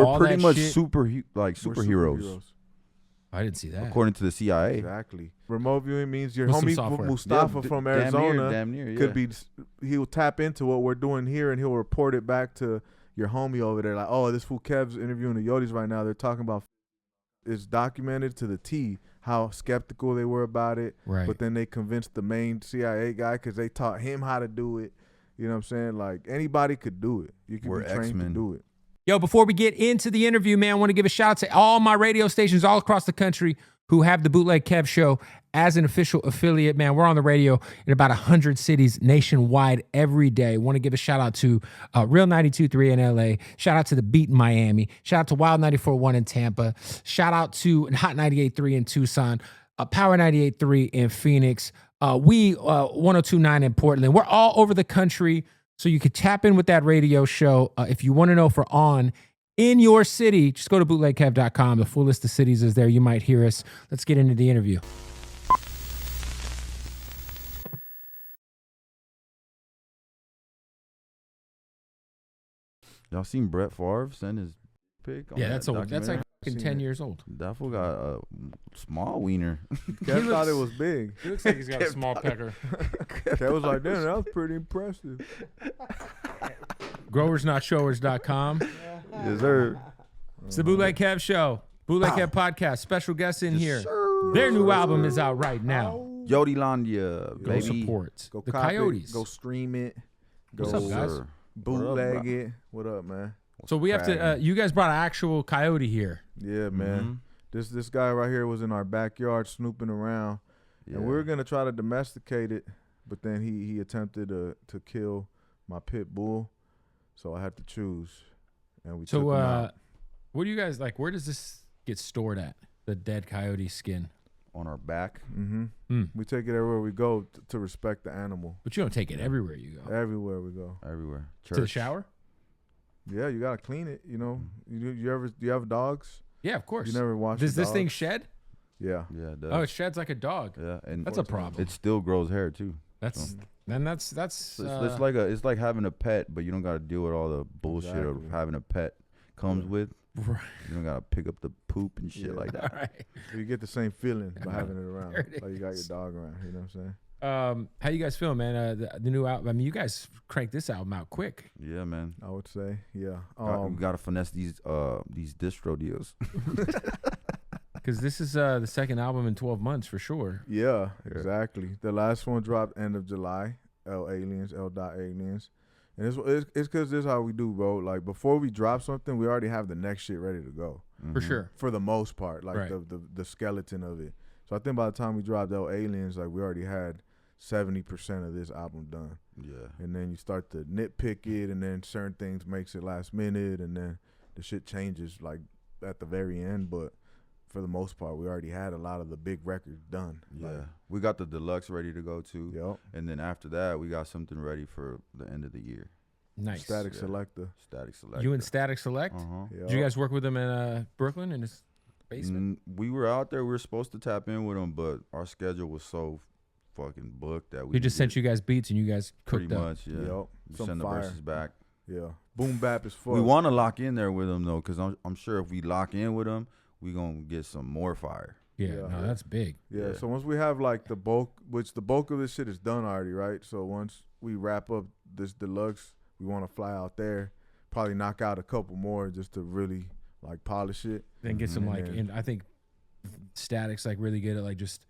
We're pretty much shit. superheroes. I didn't see that. According to the CIA. Exactly. Remote viewing means your With some homie software. Mustafa from Arizona damn near, could be. He'll tap into what we're doing here and he'll report it back to your homie over there. Like, oh, this fool Kev's interviewing the Yodies right now. They're talking about. It's documented to the T how skeptical they were about it. Right. But then they convinced the main CIA guy because they taught him how to do it. You know what I'm saying? Like anybody could do it. You can be trained X-Men. to do it. Yo, before we get into the interview, man, I want to give a shout out to all my radio stations all across the country who have the Bootleg Kev Show as an official affiliate. Man, we're on the radio in about 100 cities nationwide every day. Want to give a shout out to Real 92.3 in LA. Shout out to The Beat in Miami. Shout out to Wild 94.1 in Tampa. Shout out to Hot 98.3 in Tucson. Power 98.3 in Phoenix. We 102.9 in Portland. We're all over the country. So you could tap in with that radio show. If you want to know if we're on in your city, just go to bootlegkev.com. The full list of cities is there. You might hear us. Let's get into the interview. Y'all seen Brett Favre send his pic? Yeah, that's old. That's like fucking 10 years old. That fool got a small wiener. Kev thought it was big. He looks like he's got a small pecker. Kev was like, damn, that was pretty impressive. Growersnotshowers.com. Yes, sir. It's the Bootleg Kev Show. Bootleg Kev Podcast. Special guests in here. Their new album is out right now. Yodilandia, Go baby. support Go the cop Coyotes. it, go stream it. Go What's up, guys? bootleg it. What up, man? So we have to. You guys brought an actual coyote here. Yeah, man. This guy right here was in our backyard snooping around, and we were gonna try to domesticate it, but then he attempted to kill my pit bull, so I had to choose, and we took him out. What do you guys like? Where does this get stored at? The dead coyote skin On our back. We take it everywhere we go to respect the animal. But you don't take it everywhere you go. Everywhere we go. Everywhere. Church. To the shower? Yeah, you gotta clean it. You know, do you have dogs? Yeah, of course. You never wash. Does this dogs? thing shed? Yeah. Yeah, it does. Oh, it sheds like a dog. Yeah, and That's a problem. It still grows hair too. That's It's like having a pet, but you don't got to deal with all the bullshit of having a pet comes with. Right. You don't got to pick up the poop and shit like that. All right. So you get the same feeling by having it around. Like you got your dog around. You know what I'm saying? How you guys feeling, man? The new album. I mean, you guys cranked this album out quick. Yeah, man. I would say, yeah. We gotta finesse these distro deals. Because this is the second album in 12 months for sure. Yeah, exactly. The last one dropped end of July. L.Aliens. And it's because this is how we do, bro. Like before we drop something, we already have the next shit ready to go. For sure. For the most part, like Right. the skeleton of it. So I think by the time we dropped L.Aliens, like we already had 70% of this album done. Yeah. And then you start to nitpick it, and then certain things makes it last minute, and then the shit changes like at the very end. But for the most part, we already had a lot of the big records done. Yeah. Like, We got the deluxe ready to go too. yep. And then after that, we got something ready for the end of the year. Nice. Static Selector. Static Select. You and Static Select? Yep. Did you guys work with him in Brooklyn in his basement? We were out there. We were supposed to tap in with him, but our schedule was so fucking booked that we He just sent you guys beats and you guys cooked pretty up. much. Yeah. Yep. We Some send the fire. verses back. Yeah. Boom bap is full. We want to lock in there with him though, because I'm sure if we lock in with him, we gonna get some more fire. Yeah, Yeah. no, that's big. Yeah, Yeah. so once we have like the bulk, which the bulk of this shit is done already, right? So once we wrap up this deluxe, we want to fly out there, probably knock out a couple more just to really like polish it. Then get some And like, then- and I think Static's like really good at like just,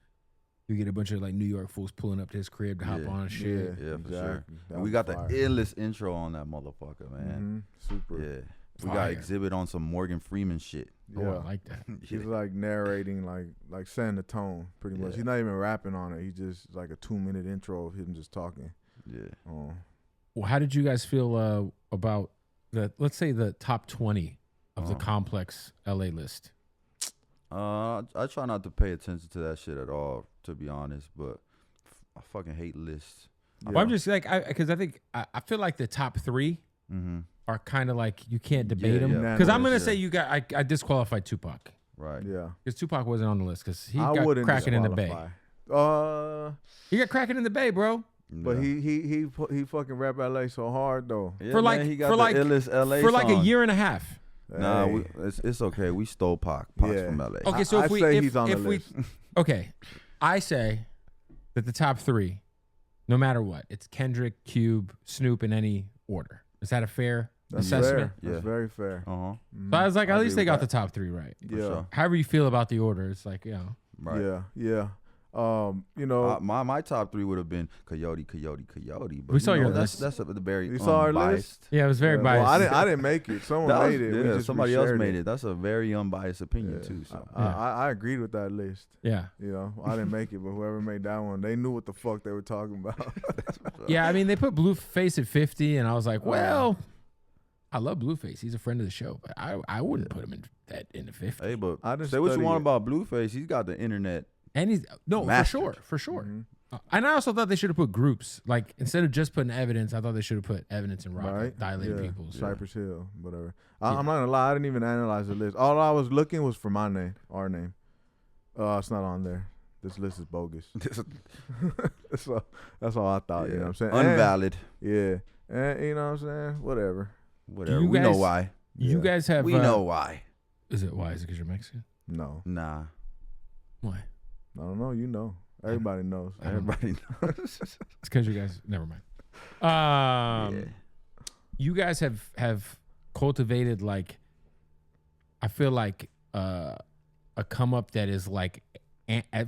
you get a bunch of like New York fools pulling up to his crib to hop Yeah. on and shit. Yeah, for sure. exactly. That And we was got fire. the illest intro on that motherfucker, man. Super. Yeah. We Fire. got Exhibit on some Morgan Freeman shit. Oh, Yeah. I like that. He's like narrating, like setting the tone, pretty much. Yeah. He's not even rapping on it. He just like a 2-minute intro of him just talking. Yeah. Well, how did you guys feel about let's say the top 20 of the Uh-huh. Complex LA list? I try not to pay attention to that shit at all, to be honest, but I fucking hate lists. Well, I'm just like, because I think, I feel like the top 3 Mm-hmm. are kind of like, you can't debate Yeah, them. yeah. Because I'm going to Yeah. say I disqualified Tupac. Right. Yeah. Because Tupac wasn't on the list because he I got wouldn't cracking in the bay. disqualify. He got cracking in the bay, bro. But he fucking rap LA so hard though. Yeah, for like man, he got for the like illest LA for like a song. year and a half. Nah, it's okay. We stole Pac. Pac's Yeah. from LA. Okay, so I say he's on the list. Okay, I say that the top 3, no matter what, it's Kendrick, Cube, Snoop in any order. Is that a fair That's assessment? fair. That's very fair. Uh-huh. So I was like, at I least agree they got with the top 3 right. Yeah. sure. However you feel about the order, it's like, Right. Yeah. You know, My top 3 would have been Coyote. But We saw you know, your that's, list. That's a very You saw our unbiased. list? yeah, it was very well, biased. I didn't make it. Someone That was- made it. We yeah, just somebody else reshared made it. That's a very unbiased opinion Yeah. too. So I agreed with that list. Yeah. You know, I didn't make it, but whoever made that one, they knew what the fuck they were talking about. Yeah, I mean, they put Blueface at 50, and I was like, well, I love Blueface. He's a friend of the show, but I wouldn't put him in the 50. hey, but I didn't say what you study want it. about Blueface. He's got the internet. And he's Mastered. for sure. Mhm. And I also thought they should have put groups. Like, instead of just putting evidence, I thought they should have put evidence and rock, like Right? dilated Yeah. people. So. Cypress Hill, whatever. Yeah. I'm not gonna lie, I didn't even analyze the list. All I was looking was for my name, our name. It's not on there. This list is bogus. So that's all I thought. You know what I'm saying? Unvalid. And you know what I'm saying? Whatever. Whatever. You We know guys- why. You Yeah. guys have. We know why. Is it why? Is it because you're Mexican? No, Nah. Why? I don't know. You know, everybody knows. I don't know. Everybody knows. It's because you guys. Never mind. Yeah. You guys have cultivated, like, I feel like a come up that is like,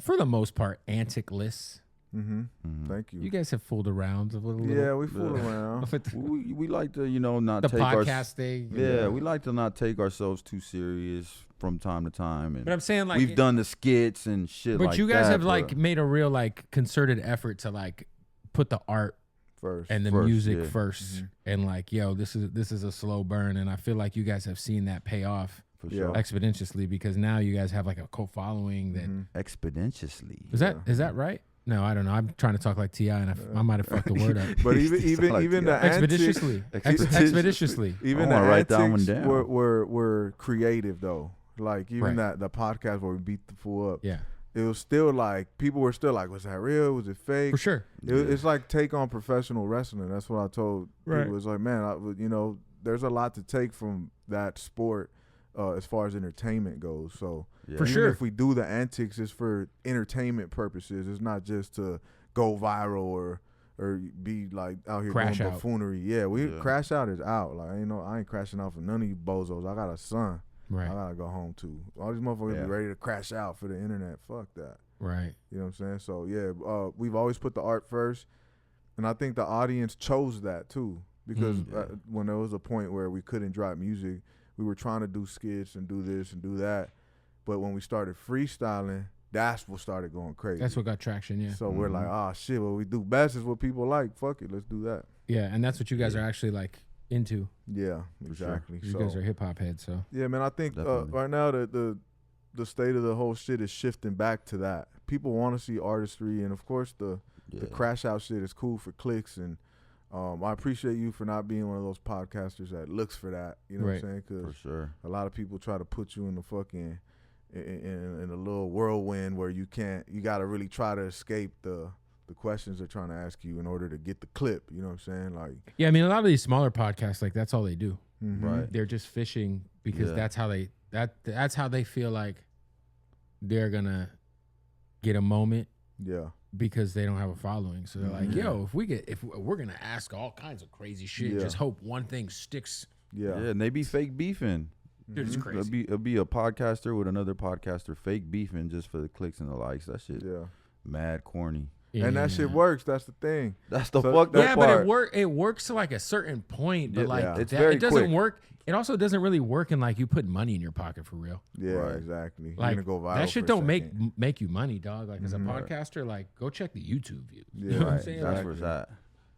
for the most part, antic lists. Mm-hmm. Mhm. Thank you. You guys have fooled around a little. Yeah, we fool Yeah. around. With the, We like to, not the take podcast thing. Yeah, we like to not take ourselves too serious from time to time. And But I'm saying, like, we've done the skits and shit But like you guys that, have like but made a real like concerted effort to like put the art First. and the First, music yeah. first, Mhm. and like, yo, this is a slow burn, and I feel like you guys have seen that pay off for Yeah. sure. exponentially, because now you guys have like a cult following. That Mhm. Exponentially. is that right? No, I don't know. I'm trying to talk like Ti, and I might have fucked the word up. But You sound like even T.I. the antics, Expeditiously, expeditiously. even I the wanna write that one antics down. were creative though. Like even Right. the podcast where we beat the fool up, Yeah, it was still like people were still like, was that real? Was it fake? for sure. It's like take on professional wrestling. That's what I told Right. people. It's like, man, there's a lot to take from that sport as far as entertainment goes. So Yeah. For even sure. if we do the antics, it's for entertainment purposes. It's not just to go viral or be like out here Crash doing out. buffoonery. Yeah, Yeah. crash out is out. Like I ain't crashing out for none of you bozos. I got a son. I Right, gotta go home too. All these motherfuckers Yeah. be ready to crash out for the internet. Fuck that. right. You know what I'm saying? So yeah, we've always put the art first, and I think the audience chose that too because when there was a point where we couldn't drop music, we were trying to do skits and do this and do that, but when we started freestyling, that's what started going crazy. That's what got traction. Yeah, So we're like, oh shit, what we do best is what people like. Fuck it, let's do that. yeah, and that's what you guys are actually like into. Yeah, For sure. exactly. You So guys are hip hop heads, so yeah, man, I think Definitely. right now the state of the whole shit is shifting back to that. People want to see artistry, and of course the crash out shit is cool for clicks, and I appreciate you for not being one of those podcasters that looks for that. You know Right. what I'm saying? For Because sure. a lot of people try to put you in the fucking in a little whirlwind where you got to really try to escape the questions they're trying to ask you in order to get the clip. You know what I'm saying? Like, yeah. I mean, a lot of these smaller podcasts, like, that's all they do. mhm. Right. They're just fishing because Yeah. that's how they feel like they're gonna get a moment Yeah. because they don't have a following. So they're like, Mhm. yo, if we're gonna ask all kinds of crazy shit, Yeah. just hope one thing sticks. Yeah. Yeah, and they be fake beefing. Dude, it's Mhm. crazy. It'll be a podcaster with another podcaster fake beefing just for the clicks and the likes. That shit Yeah. mad corny. And that shit works. That's the thing. That's the So fucked up Yeah, part. but it works to like a certain point, but Yeah, like yeah. It's that, very it doesn't quick. work. It also doesn't really work in like you put money in your pocket for real. Yeah, Right. exactly. Like You're gonna go viral. that shit for a don't second. make you money, dog. Like as a Mhm. podcaster, like go check the YouTube views. Yeah, You know what I'm Right, saying? that's Like, where it's at.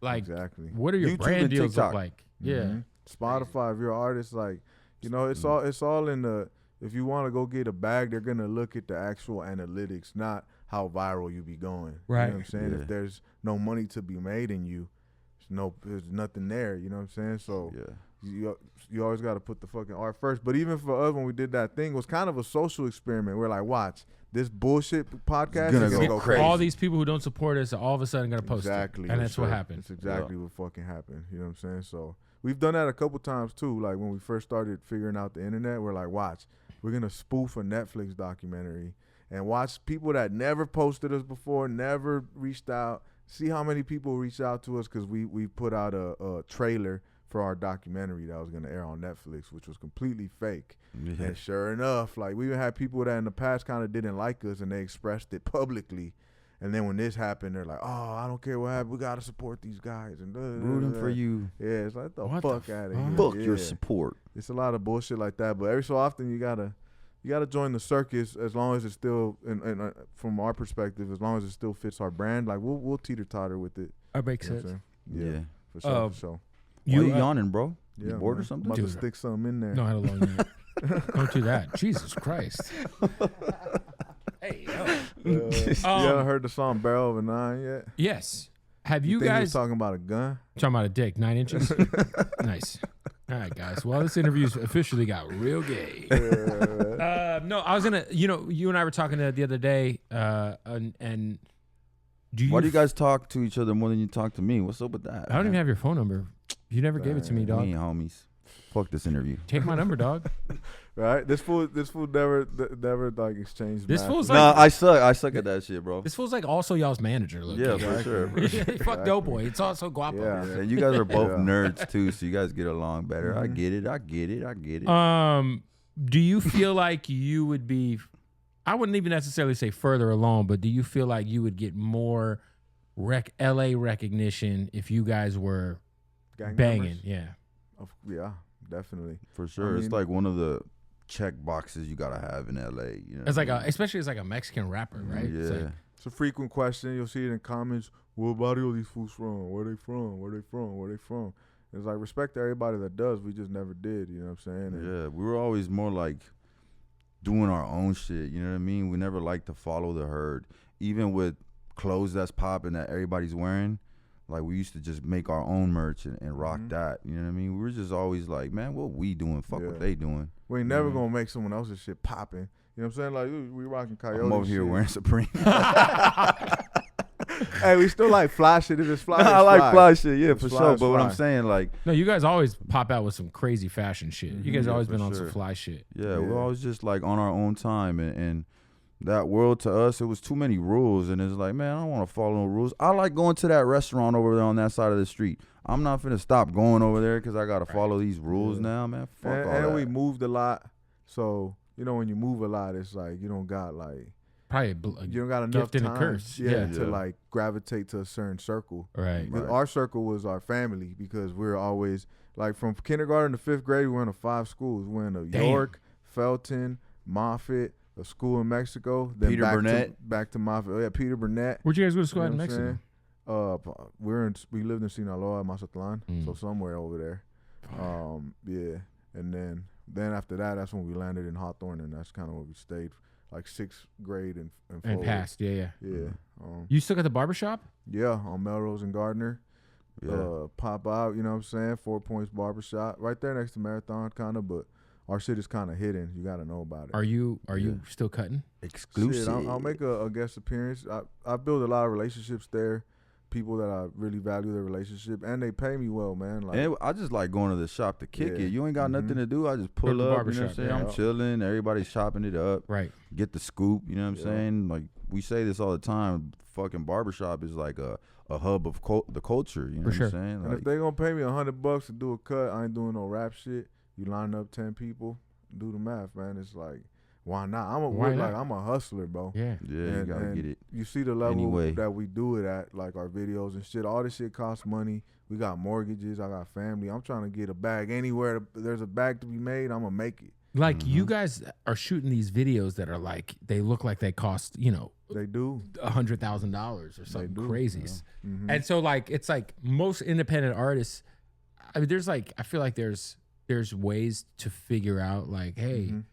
like exactly. what are your YouTube brand and deals look TikTok. like? Yeah. Mhm. Spotify. If you're an artist, like it's all in the. If you want to go get a bag, they're gonna look at the actual analytics, not how viral you be going. Right. You know what I'm saying? Yeah. If there's no money to be made in you, there's nothing there. You know what I'm saying? So Yeah. you always got to put the fucking art first. But even for us, when we did that thing, it was kind of a social experiment. We're like, watch this bullshit podcast gonna is gonna go go crazy. All these people who don't support us are all of a sudden gonna post exactly, it, and that's what sure. happened. That's exactly what fucking happened. You know what I'm saying? So we've done that a couple times too. Like when we first started figuring out the internet, we're like, watch, we're gonna spoof a Netflix documentary and watch people that never posted us before, never reached out. See how many people reached out to us because we put out a trailer for our documentary that was gonna air on Netflix, which was completely fake. Yeah. And sure enough, like we even had people that in the past kind of didn't like us and they expressed it publicly. And then when this happened, they're like, "Oh, I don't care what happened. We gotta support these guys." And Rooting for you. Yeah, it's like the What fuck the out of here. Fuck Yeah. your support. It's a lot of bullshit like that. But every so often, you gotta join the circus as long as it still, and from our perspective, as long as it still fits our brand. Like we'll teeter totter with it. That makes You know what sense. I'm saying? Yeah. For sure. For sure. Why you yawning, bro? Yeah, you bored man. or something? About to Dude. stick something in there. No, I had a long night. Don't do that. Jesus Christ. Hey, yo. You haven't heard the song "Barrel of a Nine" yet? Yes. Have you Think he was guys talking about a gun? talking about a dick 9 inches? Nice. All right, guys. Well, this interview's officially got real gay. No, I was gonna. You and I were talking the other day, and do you? Why do you guys talk to each other more than you talk to me? What's up with that? I don't even have your phone number. You never gave it to me, We dog. ain't homies. Fuck this interview. Take my number, dog. Right? This fool never like exchanged. This matches. fool's No, like I suck at that shit, bro. this fool's like also y'all's manager. Look, Yeah, for sure. Bro. Fuck Doughboy. It's also guapo. Yeah. And you guys are both Yeah. nerds too, so you guys get along better. I Mhm. get it. I get it. I get it. Do you feel like you would be? I wouldn't even necessarily say further along, but do you feel like you would get more LA recognition if you guys were Gang banging? members? Yeah. Yeah, definitely. For sure. mean- It's like one of the check boxes you gotta have in LA. You know It's like what I mean? especially as like a Mexican rapper, right? Yeah. It's like, It's a frequent question. You'll see it in comments. Where body all these fools from? Where they from? Where they from? Where they from? It's like respect to everybody that does. We just never did. You know what I'm saying? And Yeah, we were always more like doing our own shit. You know what I mean? We never liked to follow the herd. Even with clothes that's popping that everybody's wearing, like we used to just make our own merch and rock Mhm. that. You know what I mean? We were just always like, man, what we doing? Fuck Yeah. what they doing. we ain't never Mhm. gonna make someone else's shit popping. You know what I'm saying? Like we rocking Coyote. I'm over here shit. wearing Supreme. Hey, we still like fly shit. If it's fly, I it's like fly shit, yeah, It's for fly, sure. it's But what I'm fly. saying, like, no, you guys always pop out with some crazy fashion shit. You guys Yeah, always for been on some sure. fly shit. yeah, we're Yeah. always just like on our own time, and that world to us, it was too many rules, and it's like, man, I don't want to follow no rules. I like going to that restaurant over there on that side of the street. I'm not finna stop going over there because I gotta follow these rules Yeah. now, man. Fuck all And that. we moved a lot, so you know when you move a lot, it's like you don't got like Probably you don't got enough gift and a time, curse. yeah, Yeah. to Yeah. like gravitate to a certain circle. right. Right. Our circle was our family because we're always like from kindergarten to 5th grade. We went to 5 schools. We went to Damn. York, Felton, Moffitt, a school in Mexico. Then Peter back Burnett. back to Moffitt. Oh yeah, Peter Burnett. Where'd you guys go to You school know out in what I'm Mexico? saying? We lived in Sinaloa, Mazatlan, Mm. so somewhere over there. Yeah, and then after that, that's when we landed in Hawthorne, and that's kind of where we stayed, like 6th grade and And forward. passed. Yeah. Yeah, You still got the barbershop? yeah, on Melrose and Gardner. Yeah. Pop out, you know what I'm saying? 4 Points Barbershop, right there next to Marathon, kind of, but our shit is kind of hidden. You got to know about it. Are you Yeah. still cutting? Exclusive. Shit, I'll make a guest appearance. I build a lot of relationships there. People that I really value their relationship, and they pay me well, man. Like, And I just like going to the shop to kick Yeah. it. You ain't got nothing Mhm. to do. I just Go pull to the up. You know what barbershop, I'm saying? yeah. I'm chilling. Everybody's chopping it up. Right. Get the scoop. You know what I'm Yeah. saying? Like we say this all the time. Fucking barbershop is like a hub of the culture. You know For what sure. I'm saying? and Like, if they gonna pay me $100 to do a cut, I ain't doing no rap shit. You line up 10 people, do the math, man. It's like, why not? Why not? I'm a hustler, bro. Yeah. yeah, you and- gotta and get it. You see the level Anyway. that we do it at, like our videos and shit. All this shit costs money. We got mortgages. I got family. I'm trying to get a bag anywhere. There's a bag to be made. I'm gonna make it. Like you Mhm. guys are shooting these videos that are like they look like they cost They do. $100,000 or something do, crazy. Mhm. And so like it's like most independent artists. I mean, I feel like there's ways to figure out like, hey, Mhm.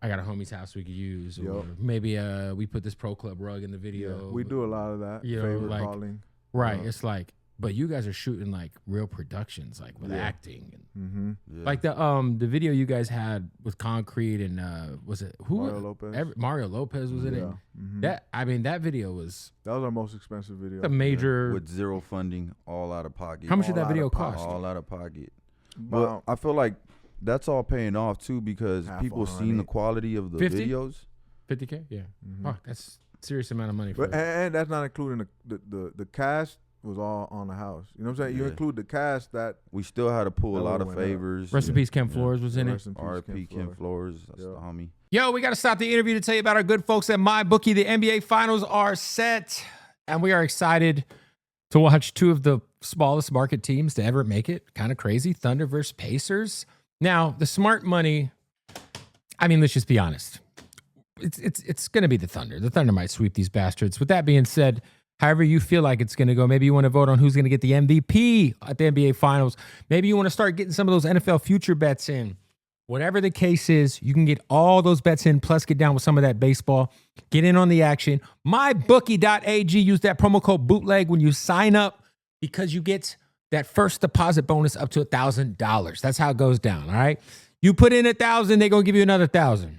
I got a homie's house we could use, or Yup. maybe we put this Pro Club rug in the video. Yeah, we do a lot of that. You know, Favorite like- calling. Right. Yeah. It's like, but you guys are shooting like real productions, like with Yeah. acting and Mm-hmm. Yeah. like the video you guys had with Concrete and was it who Mario Lopez. Mario Lopez was in it. Yeah. Mhm. That video was That was our most expensive video. a major. with zero funding, all out of pocket. How much did all that out video of pocket. cost? All out of pocket. But I feel like that's all paying off too because people seen the quality of the 50? videos. 50K, yeah. Oh, that's a serious amount of money for But, and that's not including the cast was all on the house. You know what I'm saying? You include the cast that we still had to pull a lot of favors. Rest in peace, Ken Flores was in it. R.I.P. Ken Flores. That's the homie. Yo, we got to stop the interview to tell you about our good folks at MyBookie. The NBA Finals are set, and we are excited to watch two of the smallest market teams to ever make it. Kind of crazy. Thunder versus Pacers. Now, the smart money, I mean, let's just be honest. It's going to be the Thunder. The Thunder might sweep these bastards. With that being said, however you feel like it's going to go, maybe you want to vote on who's going to get the MVP at the NBA Finals. Maybe you want to start getting some of those NFL future bets in. Whatever the case is, you can get all those bets in, plus get down with some of that baseball. Get in on the action. MyBookie.ag. Use that promo code BOOTLEG when you sign up because you get that first deposit bonus up to $1,000. That's how it goes down, all right? You put in $1,000, they're going to give you another $1,000.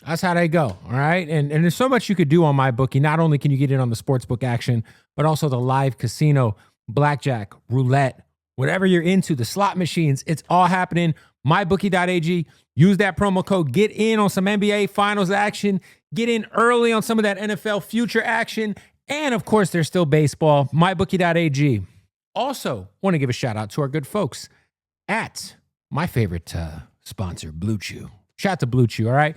That's how they go, all right? And there's so much you could do on MyBookie. Not only can you get in on the sportsbook action, but also the live casino, blackjack, roulette, whatever you're into, the slot machines, it's all happening. MyBookie.ag. Use that promo code. Get in on some NBA Finals action. Get in early on some of that NFL future action. And, of course, there's still baseball. MyBookie.ag. Also, want to give a shout out to our good folks at my favorite sponsor, Blue Chew. Shout out to Blue Chew, all right?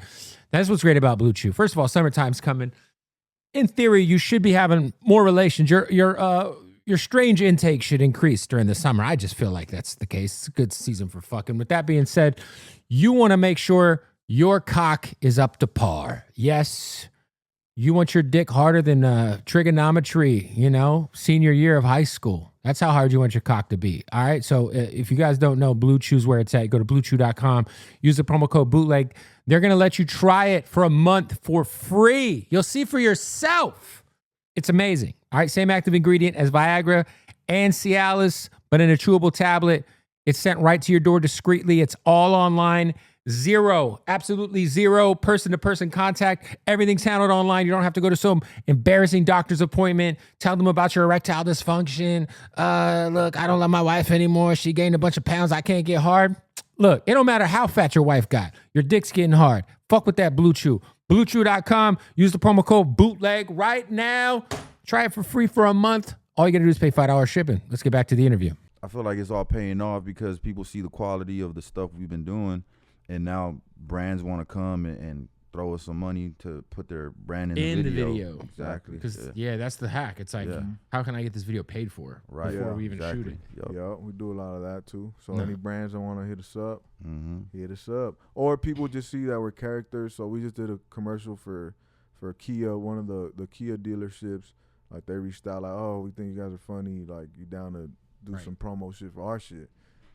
That's what's great about Blue Chew. First of all, summertime's coming. In theory, you should be having more relations. Your strange intake should increase during the summer. I just feel like that's the case. It's a good season for fucking. With that being said, you want to make sure your cock is up to par. Yes, you want your dick harder than trigonometry, senior year of high school. That's how hard you want your cock to be. All right. So if you guys don't know, Blue Chew's where it's at. Go to bluechew.com. Use the promo code BOOTLEG. They're going to let you try it for a month for free. You'll see for yourself. It's amazing. All right. Same active ingredient as Viagra and Cialis, but in a chewable tablet. It's sent right to your door discreetly. It's all online. Absolutely zero person-to-person contact. Everything's handled online. You don't have to go to some embarrassing doctor's appointment. Tell them about your erectile dysfunction. Look, I don't love my wife anymore. She gained a bunch of pounds. I can't get hard. Look, it don't matter how fat your wife got. Your dick's getting hard. Fuck with that Blue Chew. BlueChew.com. Use the promo code BOOTLEG right now. Try it for free for a month. All you got to do is pay $5 shipping. Let's get back to the interview. I feel like it's all paying off because people see the quality of the stuff we've been doing. And now brands want to come and throw us some money to put their brand in the video. Exactly. Because, that's the hack. It's like, how can I get this video paid for before we even shoot it? Yeah, we do a lot of that too. So any brands that want to hit us up, hit us up. Or people just see that we're characters. So we just did a commercial for Kia, one of the Kia dealerships. Like they reached out like, oh, we think you guys are funny. Like you down to do some promo shit for our shit.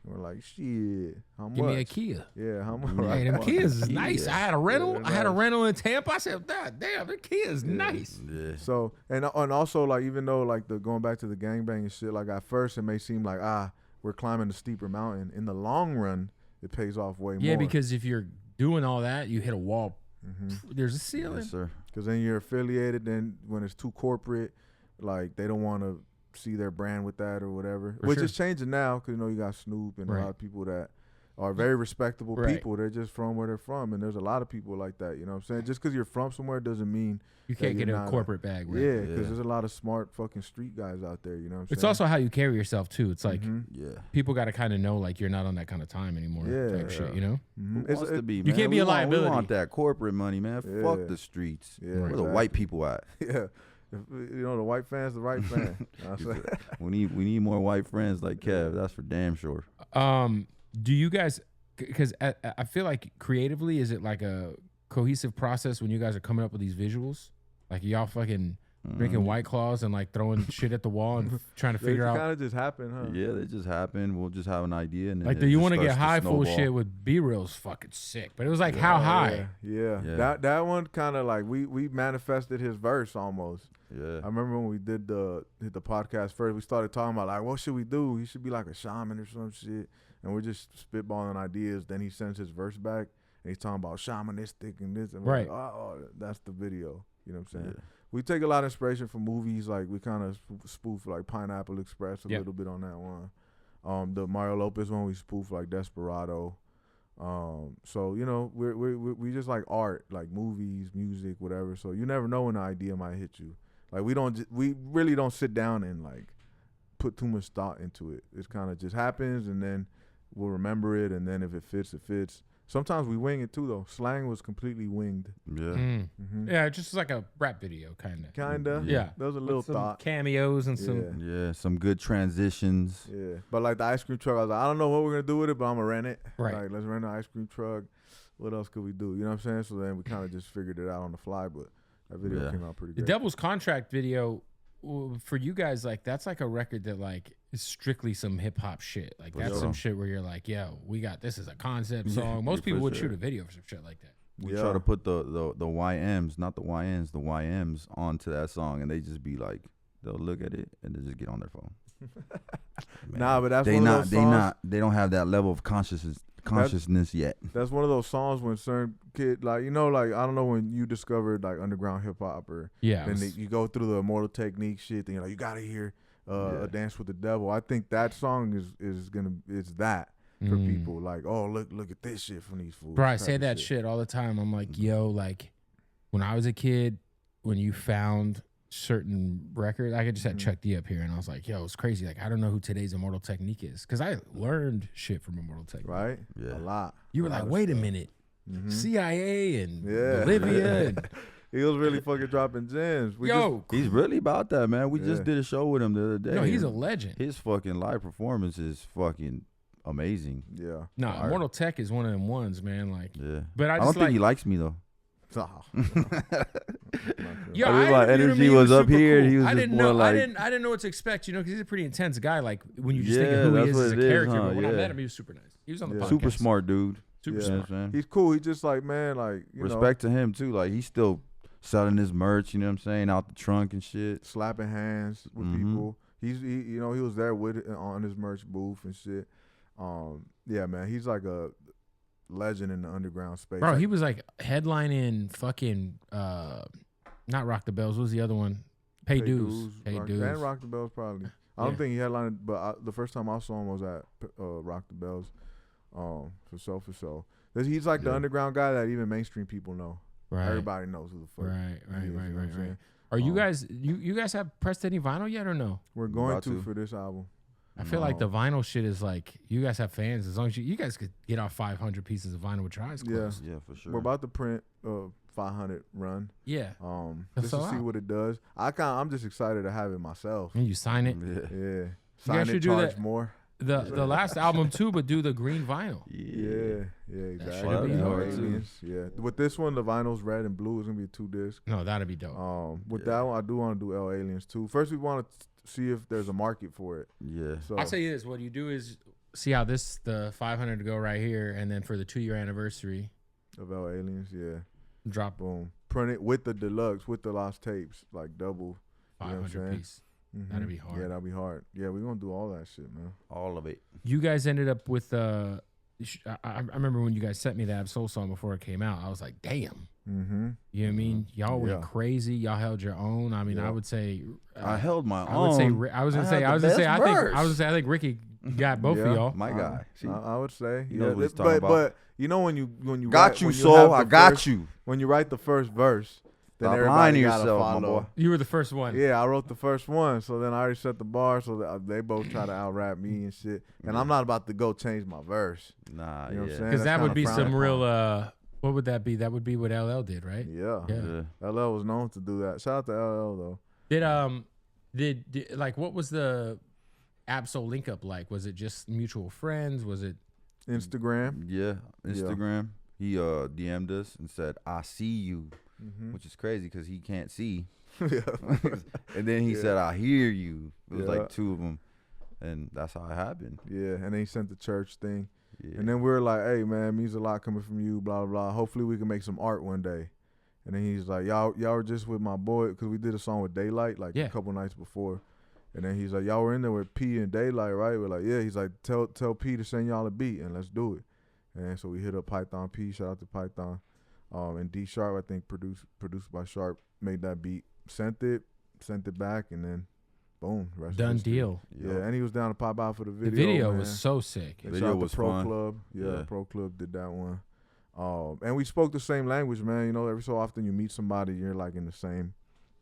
And we're like, shit, how much? Give me a Kia. Yeah, how much? Hey, them Kias is nice. I had a rental. I had a rental in Tampa. I said, damn, the Kia is nice. Yeah. So, and also, like, even though, like, going back to the gangbang and shit, like, at first it may seem like, we're climbing a steeper mountain. In the long run, it pays off way more. Yeah, because if you're doing all that, you hit a wall. There's a ceiling. Yes, sir. Because then you're affiliated. Then when it's too corporate, like, they don't want to see their brand with that or whatever, which is changing now because you got Snoop and a lot of people that are very respectable people. They're just from where they're from, and there's a lot of people like that. You know what I'm saying? Just because you're from somewhere doesn't mean you can't get a corporate bag. Right? Yeah, because there's a lot of smart fucking street guys out there. You know what I'm saying? It's also how you carry yourself too. It's like people got to kind of know like you're not on that kind of time anymore. Type shit, Who wants to be, man? You can't be a liability. We want that corporate money, man. Fuck the streets. Where the white people at? Yeah. The white fan's the right fan. we need more white friends like Kev. That's for damn sure. Do you guys? Because I feel like creatively, is it like a cohesive process when you guys are coming up with these visuals? Like y'all fucking drinking White Claws and like throwing shit at the wall and trying to figure out. It kind of just happened, huh? Yeah, they just happen. We'll just have an idea and then like, do you want to get high full shit with B-reels? Fucking sick. But it was like how high? Yeah. That one kind of like we manifested his verse almost. Yeah. I remember when we hit the podcast first, we started talking about like, what should we do? He should be like a shaman or some shit. And we're just spitballing ideas. Then he sends his verse back and he's talking about shamanistic and this. And we're like, oh, that's the video. You know what I'm saying? Yeah. We take a lot of inspiration from movies. Like we kind of spoof like Pineapple Express a little bit on that one. The Mario Lopez one, we spoof like Desperado. So you know, we just like art, like movies, music, whatever. So you never know when an idea might hit you. Like we really don't sit down and like put too much thought into it. It kind of just happens, and then we'll remember it, and then if it fits, it fits. Sometimes we wing it too, though. Slang was completely winged. Yeah. Yeah, just like a rap video, kind of. Yeah. There was a little some thought. Cameos and some. Yeah, some good transitions. Yeah. But like the ice cream truck, I was like, I don't know what we're going to do with it, but I'm going to rent it. Right. Like, let's rent an ice cream truck. What else could we do? You know what I'm saying? So then we kind of just figured it out on the fly, but that video came out pretty The good. Devil's Contract video, for you guys, like, that's like a record that, like, is strictly some hip hop shit. Like, that's some shit where you're like, yo, this is a concept song. Most people would shoot a video for some shit like that. We try to put the YMs, not the YNs, the YMs onto that song, and they just be like, they'll look at it and they just get on their phone. Man, nah, but that's one of those songs. They don't have that level of consciousness yet. That's one of those songs when certain kid, like, you know, like, I don't know when you discovered like underground hip hop or then you go through the Immortal Technique shit, then you're like, you gotta hear a Dance with the Devil. I think that song is that for people. Like, oh, look at this shit from these fools. Bro, I say that shit all the time. I'm like, yo, like, when I was a kid, when you found certain records, I just had Chuck D up here, and I was like, yo, it's crazy. Like, I don't know who today's Immortal Technique is, because I learned shit from Immortal Technique. Right? Yeah. A lot. You were like, wait a minute. CIA and Bolivia. And he was really fucking dropping gems. He's really about that, man. We just did a show with him the other day. No, he's a legend. His fucking live performance is fucking amazing. Yeah. No, Immortal Tech is one of them ones, man. Like, but I don't think he likes me though. Yo, my energy was up here. Cool. He was I didn't more know. like, I didn't know what to expect, you know, because he's a pretty intense guy. Like, when you just think of who he is as a character, but when I met him, he was super nice. He was on the podcast. Super smart dude. Super smart. He's cool. He's just like, man, like, respect to him too. Like, he's still selling his merch. You know what I'm saying? Out the trunk and shit. Slapping hands with people. He was there with it on his merch booth and shit. Yeah, man, he's like a legend in the underground space. Bro, he was like headlining fucking not Rock the Bells. What was the other one? Pay Dues. And Rock the Bells probably. I don't think he headlined, but the first time I saw him was at Rock the Bells. For sure. He's like the underground guy that even mainstream people know. Right. Everybody knows who the fuck. Right. Are you guys you guys have pressed any vinyl yet or no? We're going to for this album. I feel like the vinyl shit is like, you guys have fans. As long as you guys could get off 500 pieces of vinyl with your eyes closed. Yeah, for sure. We're about to print 500 run. Yeah. Just to see what it does. I'm just excited to have it myself. And you sign it. Yeah. Sign it, charge more. The last album too, but do the green vinyl. Yeah, exactly. That'd be hard too. Yeah. With this one, the vinyl's red and blue. It's gonna be a 2-disc. No, that'd be dope. With that one, I do want to do L Aliens too. First, we want to see if there's a market for it. Yeah. So I'll say this: what you do is see how the 500 to go right here, and then for the 2-year anniversary of L Aliens, drop boom, print it with the deluxe, with the lost tapes, like double 500 piece. That'd be hard. Yeah, that'd be hard. Yeah, we're gonna do all that shit, man. All of it. You guys ended up with I remember when you guys sent me the Absol song before it came out. I was like, damn. You know what I mean? Y'all went crazy. Y'all held your own. I mean, I would say I held my own. I think Ricky got both of y'all. My guy. I would say. You know what he's talking about. But you know when you got you, soul. I got you. When you write the first verse, then stop everybody lying to gotta yourself, follow. my boy. You were the first one. Yeah, I wrote the first one, so then I already set the bar, so they both try to out-rap me and shit. And I'm not about to go change my verse. Nah, you know what I'm saying? Because that would be some upon. Real. What would that be? That would be what LL did, right? Yeah. LL was known to do that. Shout out to LL though. Did like, what was the Absol link up like? Was it just mutual friends? Was it Instagram? Yeah, Instagram. He DM'd us and said, "I see you," which is crazy because he can't see. And then he said, "I hear you." It was like two of them, and that's how it happened. Yeah, and then he sent the church thing. Yeah. And then we were like, hey, man, it means a lot coming from you, blah, blah, blah. Hopefully we can make some art one day. And then he's like, y'all were just with my boy, because we did a song with Daylight, like a couple nights before. And then he's like, y'all were in there with P and Daylight, right? We're like, yeah. He's like, tell P to send y'all a beat, and let's do it. And so we hit up Python P, shout out to Python. And D Sharp, I think, produced by Sharp, made that beat, sent it back, and then boom, rest Done history. deal. Yeah, and he was down to pop out for the video. The video man. was so sick. They Video shot the was Pro fun. Club. Yeah, Yeah. Pro Club did that one. And we spoke the same language, man. You know, every so often you meet somebody, you're like in the same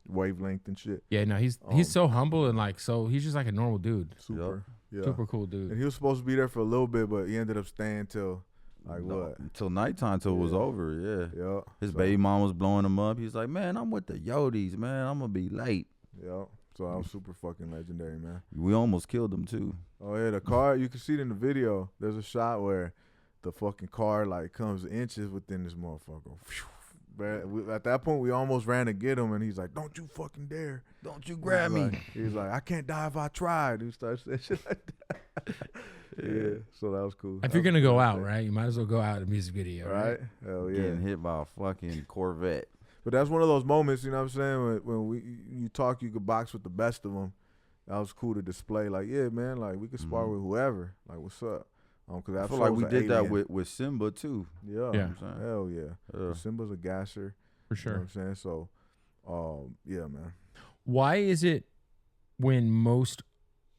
wavelength and shit. Yeah, no, he's so humble and like he's just like a normal dude. Super. Yeah. Super cool dude. And he was supposed to be there for a little bit, but he ended up staying till what? Until nighttime, till it was Yeah. over. Yeah. Yeah. His So- baby mom was blowing him up. He's like, man, I'm with the Yodies, man. I'm gonna be late. Yeah. So that was super fucking legendary, man. We almost killed him too. Oh yeah, the car, you can see it in the video. There's a shot where the fucking car like comes inches within this motherfucker. At that point, we almost ran to get him, and he's like, "Don't you fucking dare! Don't you grab me." He's like, "I can't die if I tried." He starts saying shit like that. Yeah, so that was cool. If you're gonna go out, right, you might as well go out in a music video, right? Hell yeah. Getting hit by a fucking Corvette. But that's one of those moments, you know what I'm saying? When you talk, you could box with the best of them. That was cool to display. Like, yeah, man, like we could spar with whoever. Like, what's up? Cause I feel like we did that with Simba too. Yeah, Yeah. You know what I'm saying? hell yeah. Yeah. Simba's a gasser. for You know sure. what I'm saying? So, yeah, man. Why is it when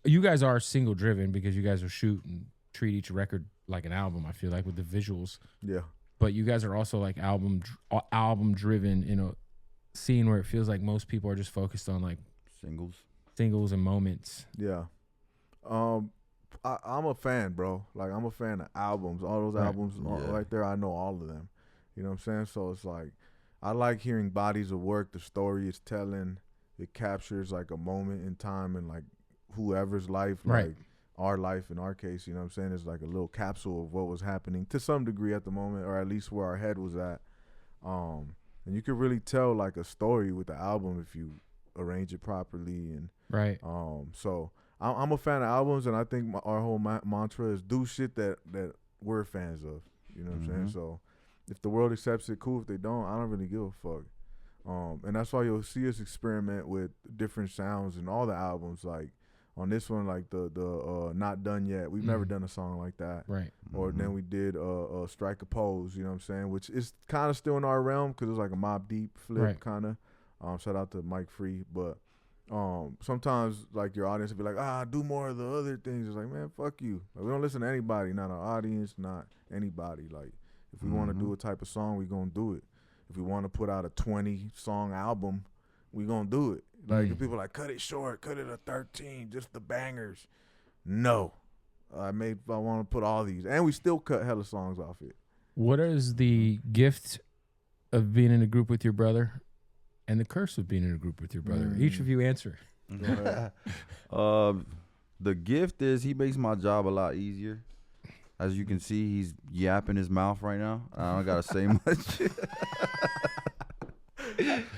you guys are single driven because you guys are shoot and treat each record like an album? I feel like with the visuals, Yeah. but you guys are also like album driven in a scene where it feels like most people are just focused on like singles and moments. Yeah. I'm a fan, bro. Like, I'm a fan of albums. All those Right. albums Yeah. right there, I know all of them. You know what I'm saying? So it's like, I like hearing bodies of work, the story it's telling. It captures like a moment in time and like whoever's life, Right. like our life in our case, you know what I'm saying? It's like a little capsule of what was happening to some degree at the moment, or at least where our head was at. And you can really tell like a story with the album if you arrange it properly. And Right. so I'm a fan of albums, and I think our whole mantra is do shit that we're fans of. You know what I'm saying? So if the world accepts it, cool. If they don't, I don't really give a fuck. And that's why you'll see us experiment with different sounds in all the albums. Like on this one, like the Not Done Yet. We've never done a song like that. Right. Or then we did Strike a Pose, you know what I'm saying? Which is kind of still in our realm because it was like a Mobb Deep flip Right. kind of. Shout out to Mike Free. But sometimes like your audience will be like, do more of the other things. It's like, man, fuck you. Like, we don't listen to anybody, not our audience, not anybody. Like if we want to do a type of song, we gonna do it. If we want to put out a 20-song album, we gonna do it. Like if people are like, cut it short, cut it to 13, just the bangers. No. I want to put all these. And we still cut hella songs off it. What is the gift of being in a group with your brother and the curse of being in a group with your brother? Each of you answer. The gift is he makes my job a lot easier. As you can see, he's yapping his mouth right now. I don't gotta say much.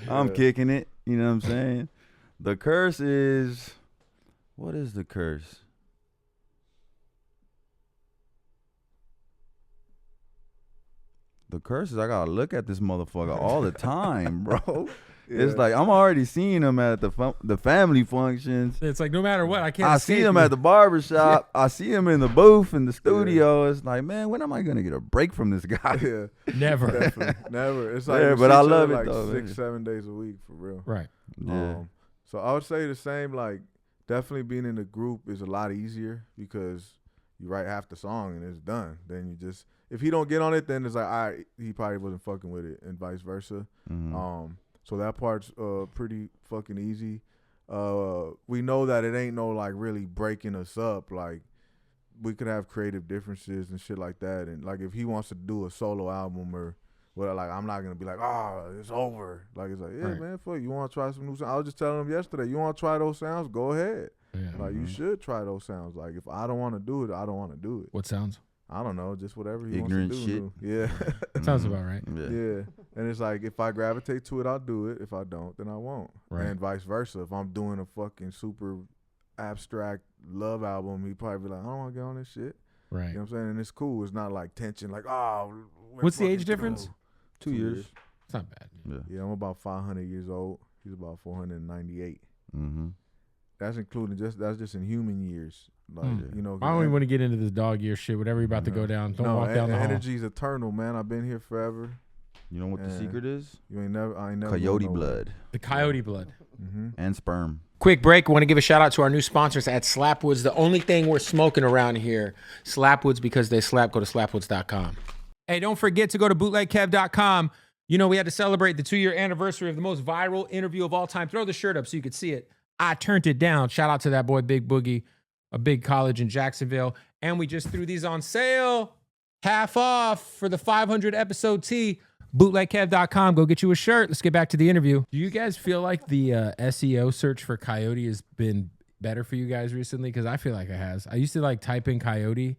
I'm kicking it. You know what I'm saying? The curse is, what is the curse? The curse is I gotta look at this motherfucker all the time, bro. It's like I'm already seeing him at the family functions. It's like no matter what, I can't. I see him at the barber shop. I see him in the booth in the studio. It's like, man, when am I gonna get a break from this guy? Yeah. Never. Definitely. Never. It's like, Yeah, we but see I each love other it, like though, 6-7 days a week for real. Right. Yeah. So I would say the same. Like definitely being in a group is a lot easier because you write half the song and it's done. Then you just, if he don't get on it, then it's like, all right, he probably wasn't fucking with it, and vice versa. So that part's pretty fucking easy. We know that it ain't no like really breaking us up. Like we could have creative differences and shit like that. And like if he wants to do a solo album or well, like I'm not gonna be like, it's over. Like it's like, yeah, Right. man, fuck, you want to try some new sounds? I was just telling him yesterday, you want to try those sounds? Go ahead. Yeah. Like you should try those sounds. Like if I don't want to do it, I don't want to do it. What sounds? I don't know, just whatever he Ignorant wants to do. Yeah. Sounds about right. Yeah. And it's like if I gravitate to it, I'll do it. If I don't, then I won't. Right. And vice versa. If I'm doing a fucking super abstract love album, he probably be like, I don't want to get on this shit. Right. You know what I'm saying? And it's cool. It's not like tension, like, What's the age difference? 2 years. It's not bad. Yeah. Yeah, I'm about 500 years old. He's about 498. Mm-hmm. That's including that's just in human years. Like, you know. I don't even want to get into this dog year shit. Whatever you're about to go down, don't walk down the hall. Energy's eternal, man. I've been here forever. You know what the secret is? I ain't never Coyote going nowhere. blood The coyote blood. Mm-hmm. and sperm. Quick break. I want to give a shout out to our new sponsors at Slapwoods. The only thing we're smoking around here, Slapwoods, because they slap. Go to slapwoods.com. Hey, don't forget to go to bootlegkev.com. You know, we had to celebrate the 2-year anniversary of the most viral interview of all time. Throw the shirt up so you could see it. I turned it down. Shout out to that boy, Big Boogie, a big college in Jacksonville. And we just threw these on sale. Half off for the 500 episode tee. Bootlegkev.com. Go get you a shirt. Let's get back to the interview. Do you guys feel like the SEO search for Coyote has been better for you guys recently? Because I feel like it has. I used to like type in Coyote.